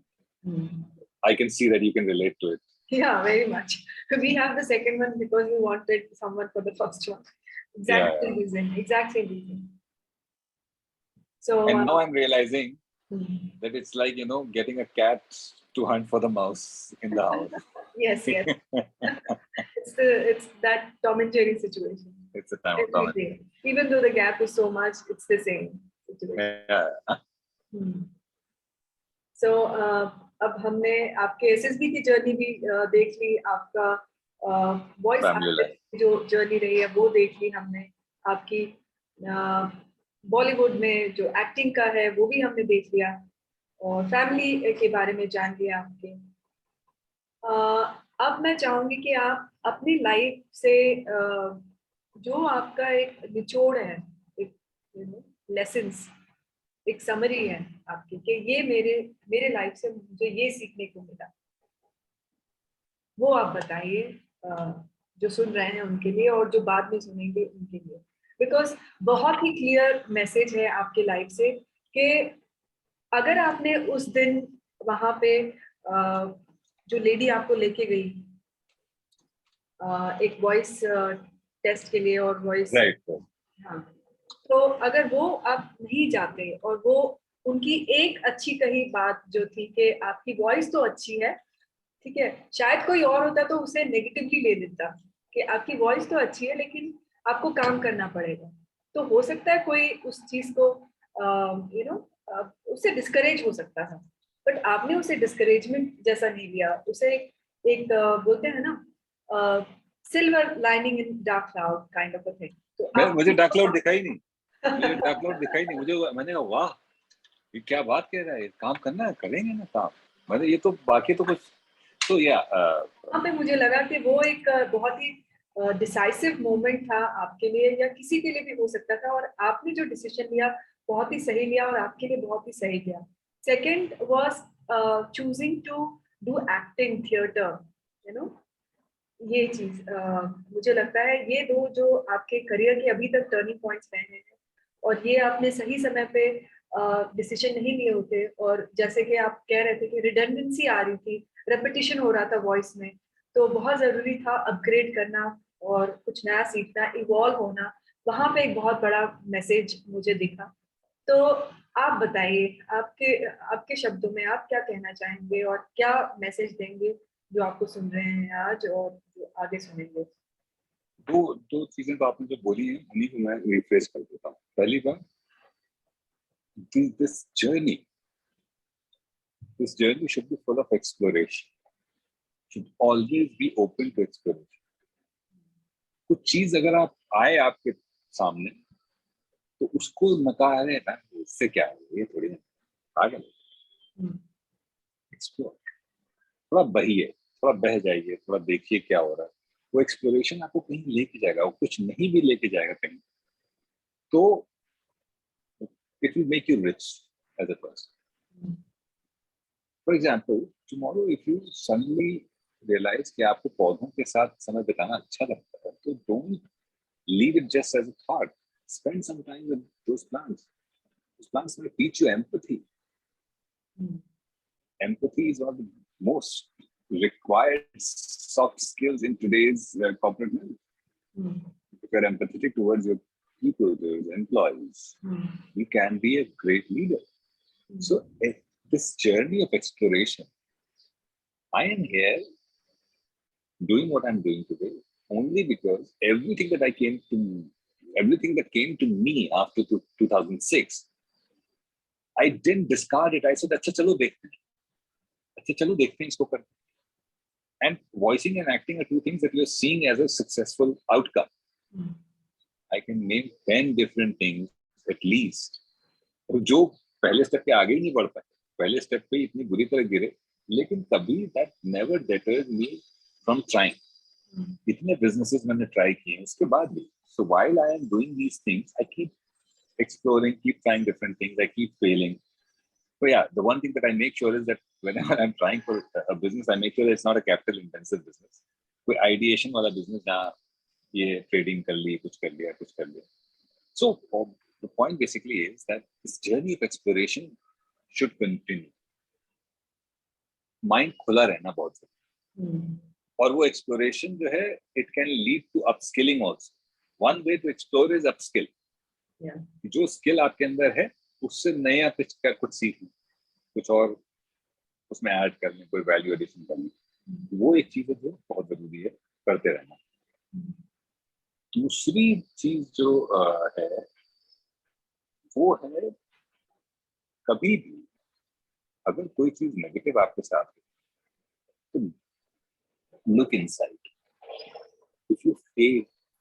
B: I can see that you can relate to it.
A: Yeah, very much. We have the second one because we wanted someone for the first one. Exact same reason. Exact same reason. So
B: and now I'm realizing that it's like getting a cat to hunt for the mouse in the house.
A: Yes. It's that Tom and Jerry situation.
B: It's a Tom and Jerry.
A: Even though the gap is so much, it's the same situation.
B: Yeah.
A: So अब हमने आपके SSB की journey भी देख ली, आपका voice जो journey रही है वो देख ली हमने, आपकी बॉलीवुड में जो एक्टिंग का है वो भी हमने देख लिया, और फैमिली के बारे में जान लिया आपके. अब मैं चाहूंगी कि आप अपनी लाइफ से जो आपका एक निचोड़ है, एक लेसन्स, एक समरी है आपकी कि ये मेरे लाइफ से मुझे ये सीखने को मिला, वो आप बताइए जो सुन रहे हैं उनके लिए और जो बाद में सुनेंगे उनके लिए. बिकॉज बहुत ही क्लियर मैसेज है आपके लाइफ से कि अगर आपने उस दिन वहां पे जो लेडी आपको लेके गई एक वॉइस टेस्ट के लिए और वॉइस, हाँ, तो अगर वो आप नहीं जाते और वो उनकी एक अच्छी कही बात जो थी कि आपकी वॉइस तो अच्छी है, ठीक है, शायद कोई और होता तो उसे नेगेटिवली ले लेता कि आपकी वॉइस तो अच्छी है लेकिन आपको काम करना पड़ेगा। तो हो सकता है कोई उस चीज को उससे डिस्करेज हो सकता था, बट आपने उसे डिस्करेजमेंट जैसा नहीं लिया, उसे एक बोलते हैं ना, silver lining in dark cloud kind of a thing. तो
B: मैं
A: आप
B: मुझे डार्क क्लाउड दिखाई नहीं, मुझे डार्क क्लाउड दिखाई नहीं। मैंने कहा वाह, ये क्या बात कह रहा है, काम करना है, करेंगे ना काम। मतलब ये तो बाकी तो कुछ तो या
A: वहाँ पे मुझे लगा कि वो एक बहुत ही डिसाइसिव मोमेंट था आपके लिए, या किसी के लिए भी हो सकता था, और आपने जो डिसीजन लिया बहुत ही सही लिया, और आपके लिए बहुत ही सही गया। Second was choosing to do acting theatre, you know, ये चीज मुझे लगता है ये दो जो आपके करियर के अभी तक टर्निंग पॉइंट्स रहे हैं, और ये आपने सही समय पे डिसीजन नहीं लिए होते, और जैसे कि आप कह रहे थे कि रिडंडेंसी आ रही थी, रेपिटेशन हो रहा था वॉइस में, तो बहुत जरूरी था अपग्रेड करना और कुछ नया सीखना, इवॉल्व होना। वहां पे एक बहुत बड़ा मैसेज मुझे दिखा। तो आप बताइए, आपके आपके शब्दों में आप क्या कहना चाहेंगे और क्या मैसेज देंगे जो आपको सुन रहे हैं आज और जो आगे सुनेंगे?
B: दो दो चीजें तो आपने जो बोली हैं उन्हीं को मैं रिफ्रेश कर देता हूँ। पहली बात, this journey should be full of exploration, should always be open to exploration. कुछ चीज अगर आप आए आपके सामने तो उसको नकारे ना, इससे क्या है, ये थोड़ी ना आगे एक्सप्लोर, थोड़ा बहिए, थोड़ा बह जाइए, थोड़ा देखिए क्या हो रहा है। वो एक्सप्लोरेशन आपको कहीं लेके जाएगा, वो कुछ नहीं भी लेके जाएगा कहीं, तो it will make you rich as a person. For example, tomorrow if you suddenly realize कि आपको पौधों के साथ समय बिताना अच्छा लगता है, तो don't leave it just as a thought. Spend some time with those plants. Those plants will teach you empathy. Empathy is one of the most required soft skills in today's corporate life. If you're empathetic towards your people, your employees, you can be a great leader. So this journey of exploration, I am here doing what I'm doing today only because everything that came to me after 2006, I didn't discard it. I said, अच्छा चलो देखते हैं इसको करते हैं. And voicing and acting are two things that you're seeing as a successful outcome. I can name 10 different things at least. जो पहले step के आगे ही नहीं बढ़ पाए, पहले स्टेप पे इतनी बुरी तरह गिरे, लेकिन तभी that never deters me from trying. इतने businesses मैंने try किए उसके बाद भी. So while I am doing these things, I keep exploring, keep trying different things, I keep failing. But yeah, the one thing that I make sure is that whenever I'm trying for a business, I make sure it's not a capital intensive business. कोई ideation वाला business जहाँ ये trading कर ली, कुछ कर लिया. So the point basically is that this journey of exploration should continue. Mind खुला रहना बहुत जरूरी. और वो exploration जो है, it can lead to upskilling also. One way to explore is upskill.
A: Yeah.
B: जो skill आपके अंदर है, उससे नया कुछ सीखना, कुछ और उसमें ऐड करने, कोई वैल्यू एडिशन करनी, वो एक चीज है जो बहुत जरूरी है, करते रहना. दूसरी चीज जो है वो है, कभी भी अगर कोई चीज नेगेटिव आपके साथ है तो look inside. If you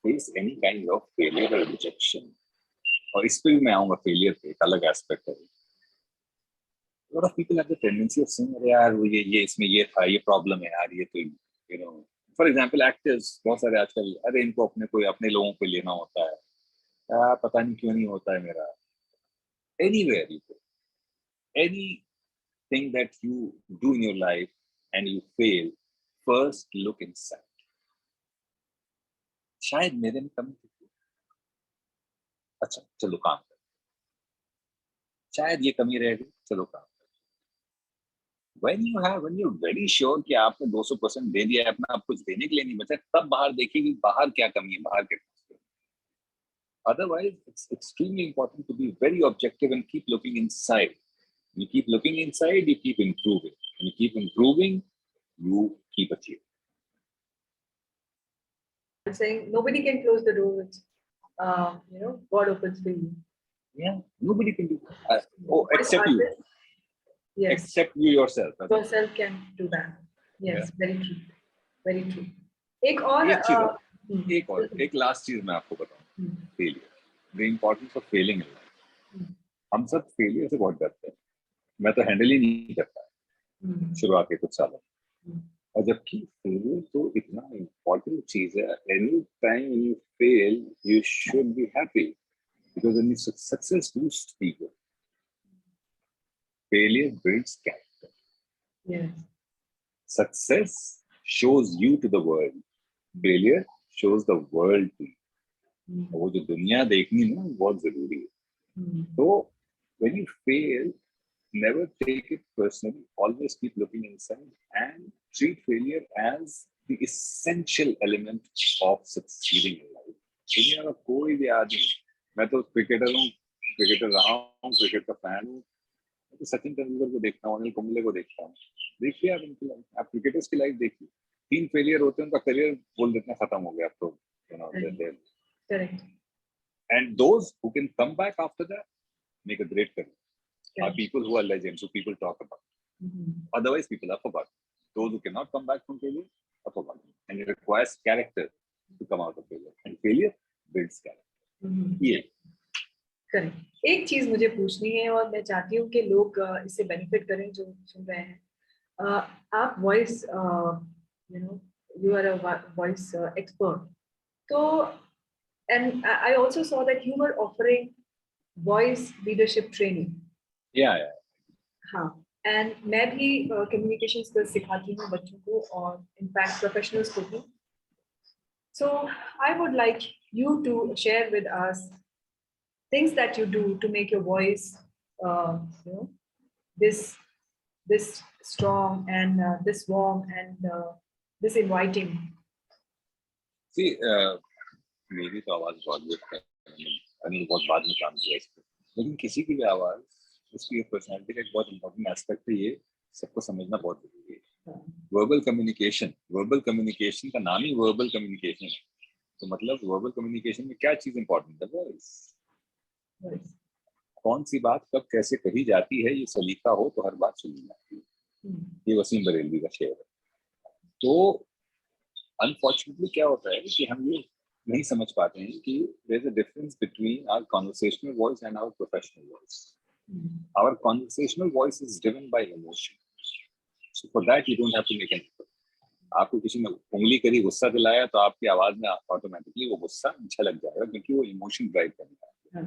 B: face any kind of failure और रिजेक्शन, और इस पे भी मैं आऊंगा, फेलियर पे एक अलग एस्पेक्ट है. lot of people have the tendency of saying, अरे यार वो ये इसमें ये था, ये प्रॉब्लम है यार, ये तो you know, for example actors बहुत सारे आजकल, अरे इनको अपने लोगों को लेना होता है, पता नहीं क्यों नहीं होता है मेरा. Anywhere you go, anything that you do in your life and you fail, first look inside. शायद मेरे में कमी थी, अच्छा चलो काम कर. शायद ये कमी रह गई, चलो काम. when you're very sure कि आपने 200% दे दिया है, अपना आप कुछ देने के लिए नहीं बचा, तब बाहर देखिए कि बाहर क्या कमी है, बाहर क्या. Otherwise, it's extremely important to be very objective and keep looking inside. When you keep looking inside, you keep improving. When you keep improving, you keep achieving.
A: I'm saying nobody can close the door God opens for you.
B: Yeah, nobody can do that.
A: Voice
B: Except you.
A: artist, yes,
B: Except you yourself.
A: yourself can do that. Yes, very true, very true. एक और
B: एक चीज
A: हम्म,
B: एक last चीज मैं आपको बताऊं,
A: hmm,
B: failure, the importance of failing in life.
A: Hmm,
B: हम सब फेलियर से बहुत डरते हैं। मैं तो हैंडल ही नहीं करता शुरुआत के कुछ सालों में।
A: हम्म,
B: और जबकि फेलियर तो इतना इम्पोर्टेंट चीज है, any time you fail you should be happy, because when success boosts people, failure builds character.
A: yes,
B: Success shows you to the world, failure shows the world to you. वो जो दुनिया देखनी ना बहुत जरूरी है। तो when you fail, never take it personally. Always keep looking inside and treat failure as the essential element of succeeding in life. दुनिया का कोई भी आदमी, मैं तो क्रिकेटर हूँ, क्रिकेटर रहा हूँ, क्रिकेट का फैन हूँ, मैं तो सचिन तेंदुलकर को देखता हूँ, अनिल कुंबले को देखता हूँ। देखिए आप उनकी लाइफ, आप क्रिकेटर्स की लाइफ देखिए, 3 फेलियर होते हैं, उनका करियर बोल देते हैं खत्म हो गया, तो
A: correct.
B: And those who can come back after that make a great career. Are people who are legends, who people talk about. Otherwise, people are forgotten. Those who cannot come back from failure are forgotten. And it requires character to come out of failure. And failure builds character. Yeah.
A: Correct. एक चीज मुझे पूछनी है और मैं चाहती हूँ कि लोग इससे बेनिफिट करें जो सुन रहे हैं। आप voice you are a voice expert, तो and I also saw that you were offering voice leadership training.
B: Yeah, yeah.
A: हाँ, and मैं भी communication skills सिखाती हूँ बच्चों को और in fact professionals को भी. So I would like you to share with us things that you do to make your voice, this strong and this warm and this inviting.
B: See, मेरी तो आवाज बहुत गुड है, अनिल बहुत बाद में काम किया इस पर, लेकिन किसी की भी आवाज, उसकी पर्सनालिटी का एक बहुत इंपॉर्टेंट एस्पेक्ट है, ये सबको समझना बहुत जरूरी है। वर्बल कम्युनिकेशन का नाम ही वर्बल कम्युनिकेशन है, तो मतलब वर्बल कम्युनिकेशन में क्या चीज इंपॉर्टेंट है? वॉइस। कौन सी बात कब कैसे कही जाती है, ये सलीका हो तो हर बात सुनी जाती है। ये वसीम बरेलवी का शेर है। तो अनफॉर्चुनेटली क्या होता है कि हम ये नहीं समझ पाते हैं कि there is a difference between our conversational voice and our professional voice. Our conversational voice is driven by emotion, so for that you don't have to make any effort. आपको किसी ने उंगली करी, गुस्सा दिलाया, तो आपकी आवाज में ऑटोमेटिकली वो गुस्सा झलक जाएगा, क्योंकि वो इमोशन ड्राइव करता है।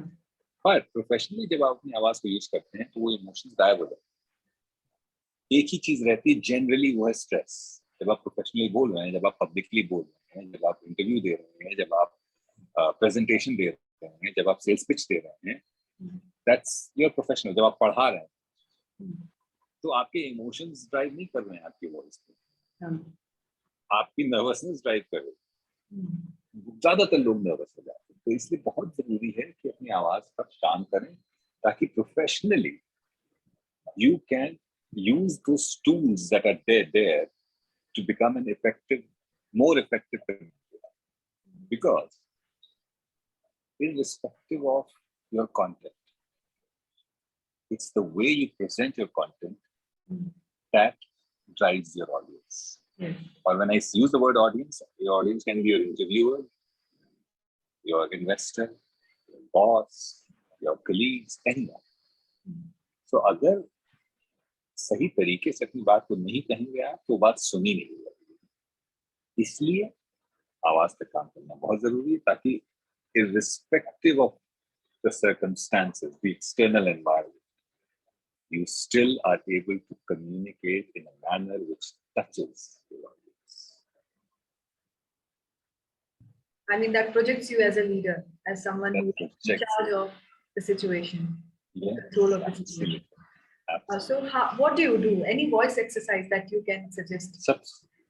B: पर प्रोफेशनली जब आप अपनी आवाज को यूज करते हैं तो वो इमोशंस गायब हो जाते हैं। एक ही चीज रहती है जनरली, वो है स्ट्रेस। जब आप प्रोफेशनली बोल रहे हैं, जब आप पब्लिकली बोल रहे हैं, जब आप इंटरव्यू दे रहे हैं, जब आप प्रेजेंटेशन दे रहे हैं, जब आप सेल्स पिच दे रहे हैं, दैट्स योर प्रोफेशनल। जब आप पढ़ा रहे हैं तो आपके इमोशंस ड्राइव नहीं कर रहे हैं आपकी वॉइस को, आपकी नर्वसनेस ड्राइव कर रही है। ज्यादातर लोग नर्वस हो जाते हैं, तो इसलिए बहुत जरूरी है कि अपनी आवाज पर काम करें, ताकि professionally you can use those tools that are there to become an more effective communicator. Because irrespective of your content, it's the way you present your content that drives your audience. Or when I use the word audience, your audience can be your interviewer, your investor, your boss, your colleagues, anyone. So अगर सही तरीके से अपनी बात को नहीं कहेंगे आप, तो बात सुनी नहीं जाएगी। इसलिए आवाज पे काम करना बहुत जरूरी है, ताकि irrespective of the circumstances, the external environment, you still are able to communicate in a manner which touches your audience.
A: I mean, that projects you as a leader, as someone who is in charge of the situation, control of the situation. So what do you do? Any voice exercise that you can suggest?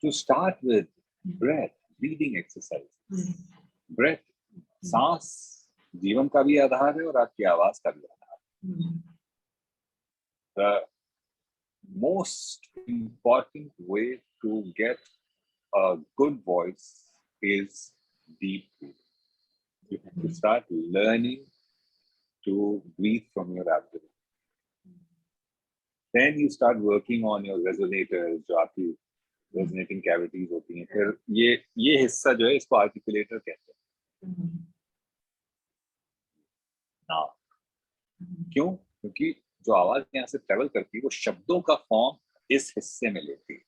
B: To start with, breath, breathing exercise. Breath, सांस जीवन का भी आधार है और आपकी आवाज का भी आधार है। The most important way to get a good voice is deep breathing. You have to start learning to breathe from your abdomen. Then you start working on your resonators, जो आपकी resonating cavities होती हैं. फिर ये हिस्सा जो है इसको articulator कहते हैं. Now, क्यों? क्योंकि जो आवाज यहाँ से ट्रेवल करती है वो शब्दों का फॉर्म इस हिस्से में लेती है.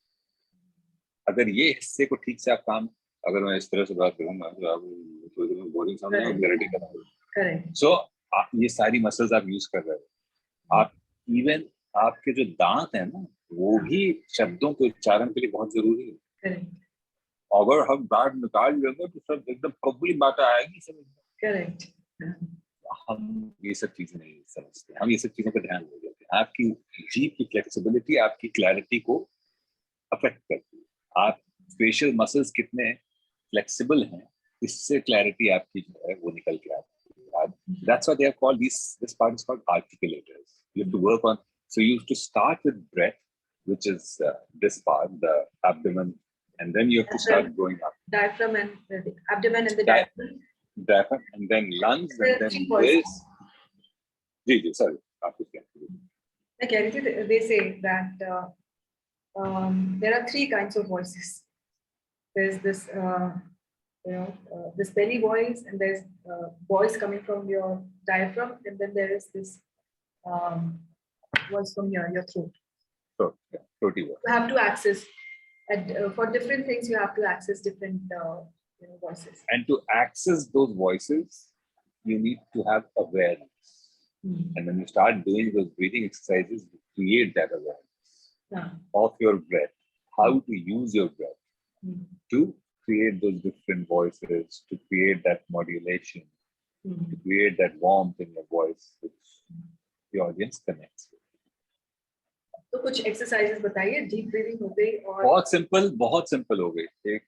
B: अगर ये हिस्से को ठीक से आप काम, अगर मैं इस तरह से बात करूंगा तो बोरिंग साउंड है, क्लैरिटी करूंगा. सो ये सारी मसल्स आप यूज कर रहे हो. आप इवन आपके जो दांत है ना वो भी शब्दों के उच्चारण के लिए बहुत जरूरी है. अगर हम दांत निकाल लेंगे तो सब एकदम प्रॉपर्ली बात आएगी समझ में.
A: करेक्ट.
B: हम ये सब चीजें नहीं समझते. हम ये सब चीजों पर ध्यान नहीं देते. आपकी जीभ की फ्लेक्सिबिलिटी आपकी क्लैरिटी को अफेक्ट करती है. आप फेशियल मसल्स कितने फ्लेक्सिबल हैं इससे क्लैरिटी आपकी जो है वो निकल के आती है. That's why they are called this part is called articulators. You have to work on. So you have to start with breath, which is this part, the abdomen, and then you have to start going up.
A: Diaphragm and the abdomen and the diaphragm.
B: Diaphragm and then lungs and then this. Sorry.
A: I get it. They say that there are three kinds of voices. There's this, this belly voice, and there's voice coming from your diaphragm, and then there is this voice from your throat.
B: Throat, yeah, throaty voice.
A: You have to access, and for different things, you have to access different voices.
B: And to access those voices, you need to have awareness. And when you start doing those breathing exercises, you create that awareness of your breath, how to use your breath to create those different voices, to create that modulation, to create that warmth in your voice, which the audience connects with.
A: तो कुछ exercises बताइए. Deep breathing हो गई और
B: बहुत simple हो गई. एक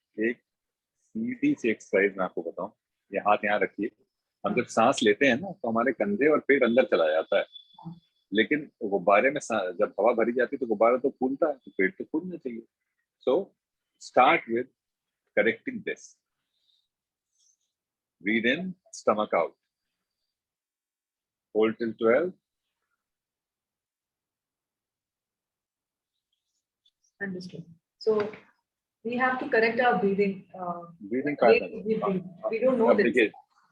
B: सीधी सी एक्सरसाइज मैं आपको बताऊं. ये हाथ यहाँ रखिए. हम जब सांस लेते हैं ना तो हमारे कंधे और पेट अंदर चला जाता है, लेकिन गुब्बारे में जब हवा भरी जाती है तो गुब्बारा तो फूलता है, तो पेट तो फूलना चाहिए. So start with correcting this. Breathe in, stomach out. Hold till 12.
A: Understood. So we have to correct our breathing.
B: Breathing
A: pattern. We don't know this.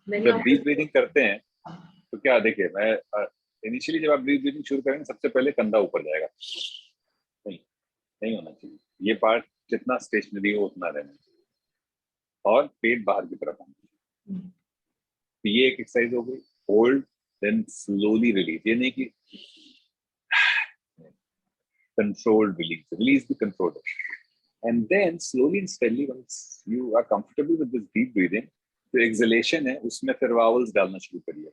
B: जब डीप ब्रीदिंग करते हैं तो क्या देखिए, मैं इनिशियली जब आप डीप ब्रीदिंग शुरू करेंगे सबसे पहले कंधा ऊपर जाएगा. नहीं होना चाहिए. ये पार्ट जितना स्टेशनरी हो उतना रहना चाहिए और पेट बाहर की तरफ आना चाहिए. तो ये एक एक्सरसाइज हो गई. Hold, then slowly release. ये नहीं कि controlled release. Release the controlled. And then slowly and steadily, once you are comfortable with this deep breathing, the exhalation है उसमें फिर vowels डालना शुरू करिए.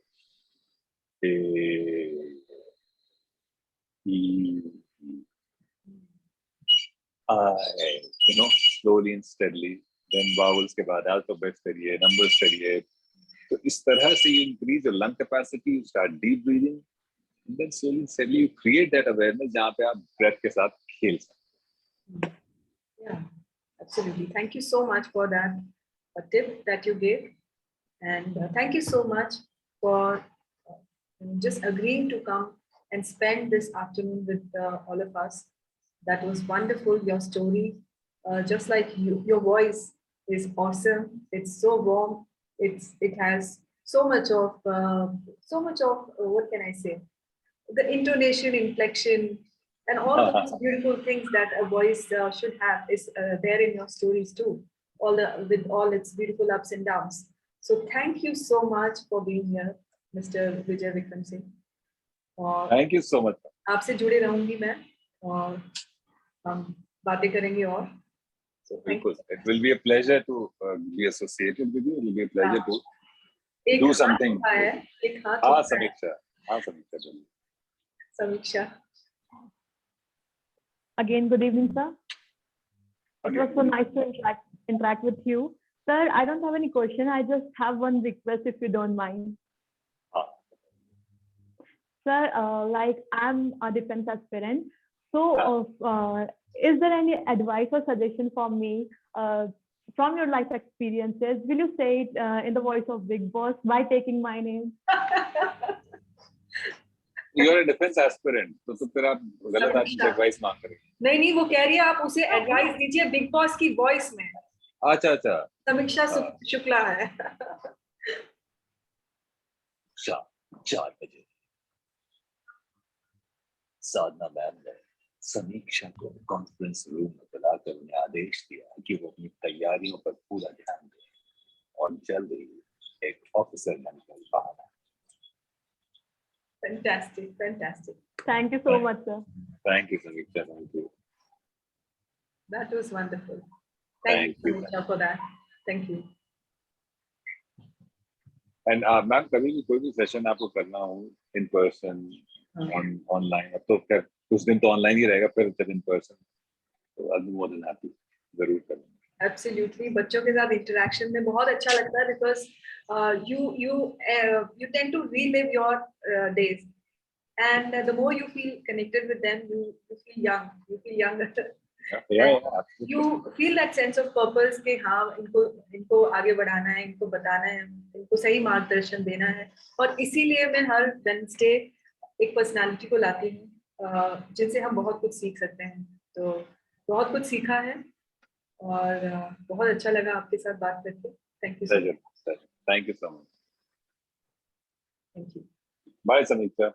B: Slowly and steadily. Then vowels के बाद alphabets करिए, numbers करिए. तो इस तरह से you increase your lung capacity, you start deep breathing. And then slowly and steadily you create that awareness जहाँ पे आप breath के साथ खेल सकते.
A: Yeah, absolutely. Thank you so much for that tip that you gave, and thank you so much for just agreeing to come and spend this afternoon with all of us. That was wonderful. Your story, just like you, your voice is awesome. It's so warm. It has so much of what can I say? The intonation, inflection, and all those beautiful things that a voice should have is there in your stories too. With all its beautiful ups and downs. So thank you so much for being here, Mr. Vijay Vikram Singh.
B: Thank you so much.
A: आपसे जुड़े रहूंगी मैं और हम बातें करेंगे और. So
B: it will be a pleasure to be associated with you. It will be a pleasure to do something.
A: एक हाथ.
B: समीक्षा.
A: Samiksha.
C: Again, good evening, sir. It was so nice to interact with you. Sir, I don't have any question. I just have one request, if you don't mind. Sir, like I'm a defense aspirant. So, is there any advice or suggestion for me from your life experiences, will you say it in the voice of Big Boss by taking my name?
B: You are a defence aspirant, तो फिर आप गलत आदमी से advice मांग रहे हैं।
A: नहीं वो कह रही है आप उसे एडवाइस दीजिए बिग बॉस की वॉइस में।
B: अच्छा अच्छा,
A: समीक्षा शुक्ला है।
D: 4 बजे साधना मैम ने समीक्षा को कॉन्फ्रेंस रूम में बुलाकर उन्हें आदेश दिया कि वो अपनी तैयारियों पर पूरा ध्यान दें और जल्द ही एक ऑफिसर बनकर बाहर आए।
A: Fantastic, fantastic.
C: Thank you so much, sir.
B: Thank you Samiksha, thank you.
A: That was wonderful. Thank you, Samiksha, for that. Thank you.
B: And ma'am कभी भी कोई भी सेशन आपको करना हो इन पर्सन ऑनलाइन, अब तो खैर कुछ दिन तो ऑनलाइन ही रहेगा, फिर जब इन पर्सन तो आई बी मोर देन हैप्पी, जरूर करेंगे।
A: Absolutely, बच्चों के साथ इंटरेक्शन में बहुत अच्छा लगता है because you tend to relive your days, and the more you feel connected with them, you feel young, you feel younger. You feel that sense of purpose कि हाँ इनको आगे बढ़ाना है, इनको बताना है, इनको सही मार्गदर्शन देना है, और इसीलिए मैं हर वेडनेसडे एक पर्सनालिटी को लाती हूँ जिनसे हम बहुत कुछ सीख सकते हैं। तो बहुत कुछ सीखा है और बहुत अच्छा लगा आपके साथ बात करके। Thank you so much.
B: Thank you so much.
A: Thank you.
B: Bye समीक्षा।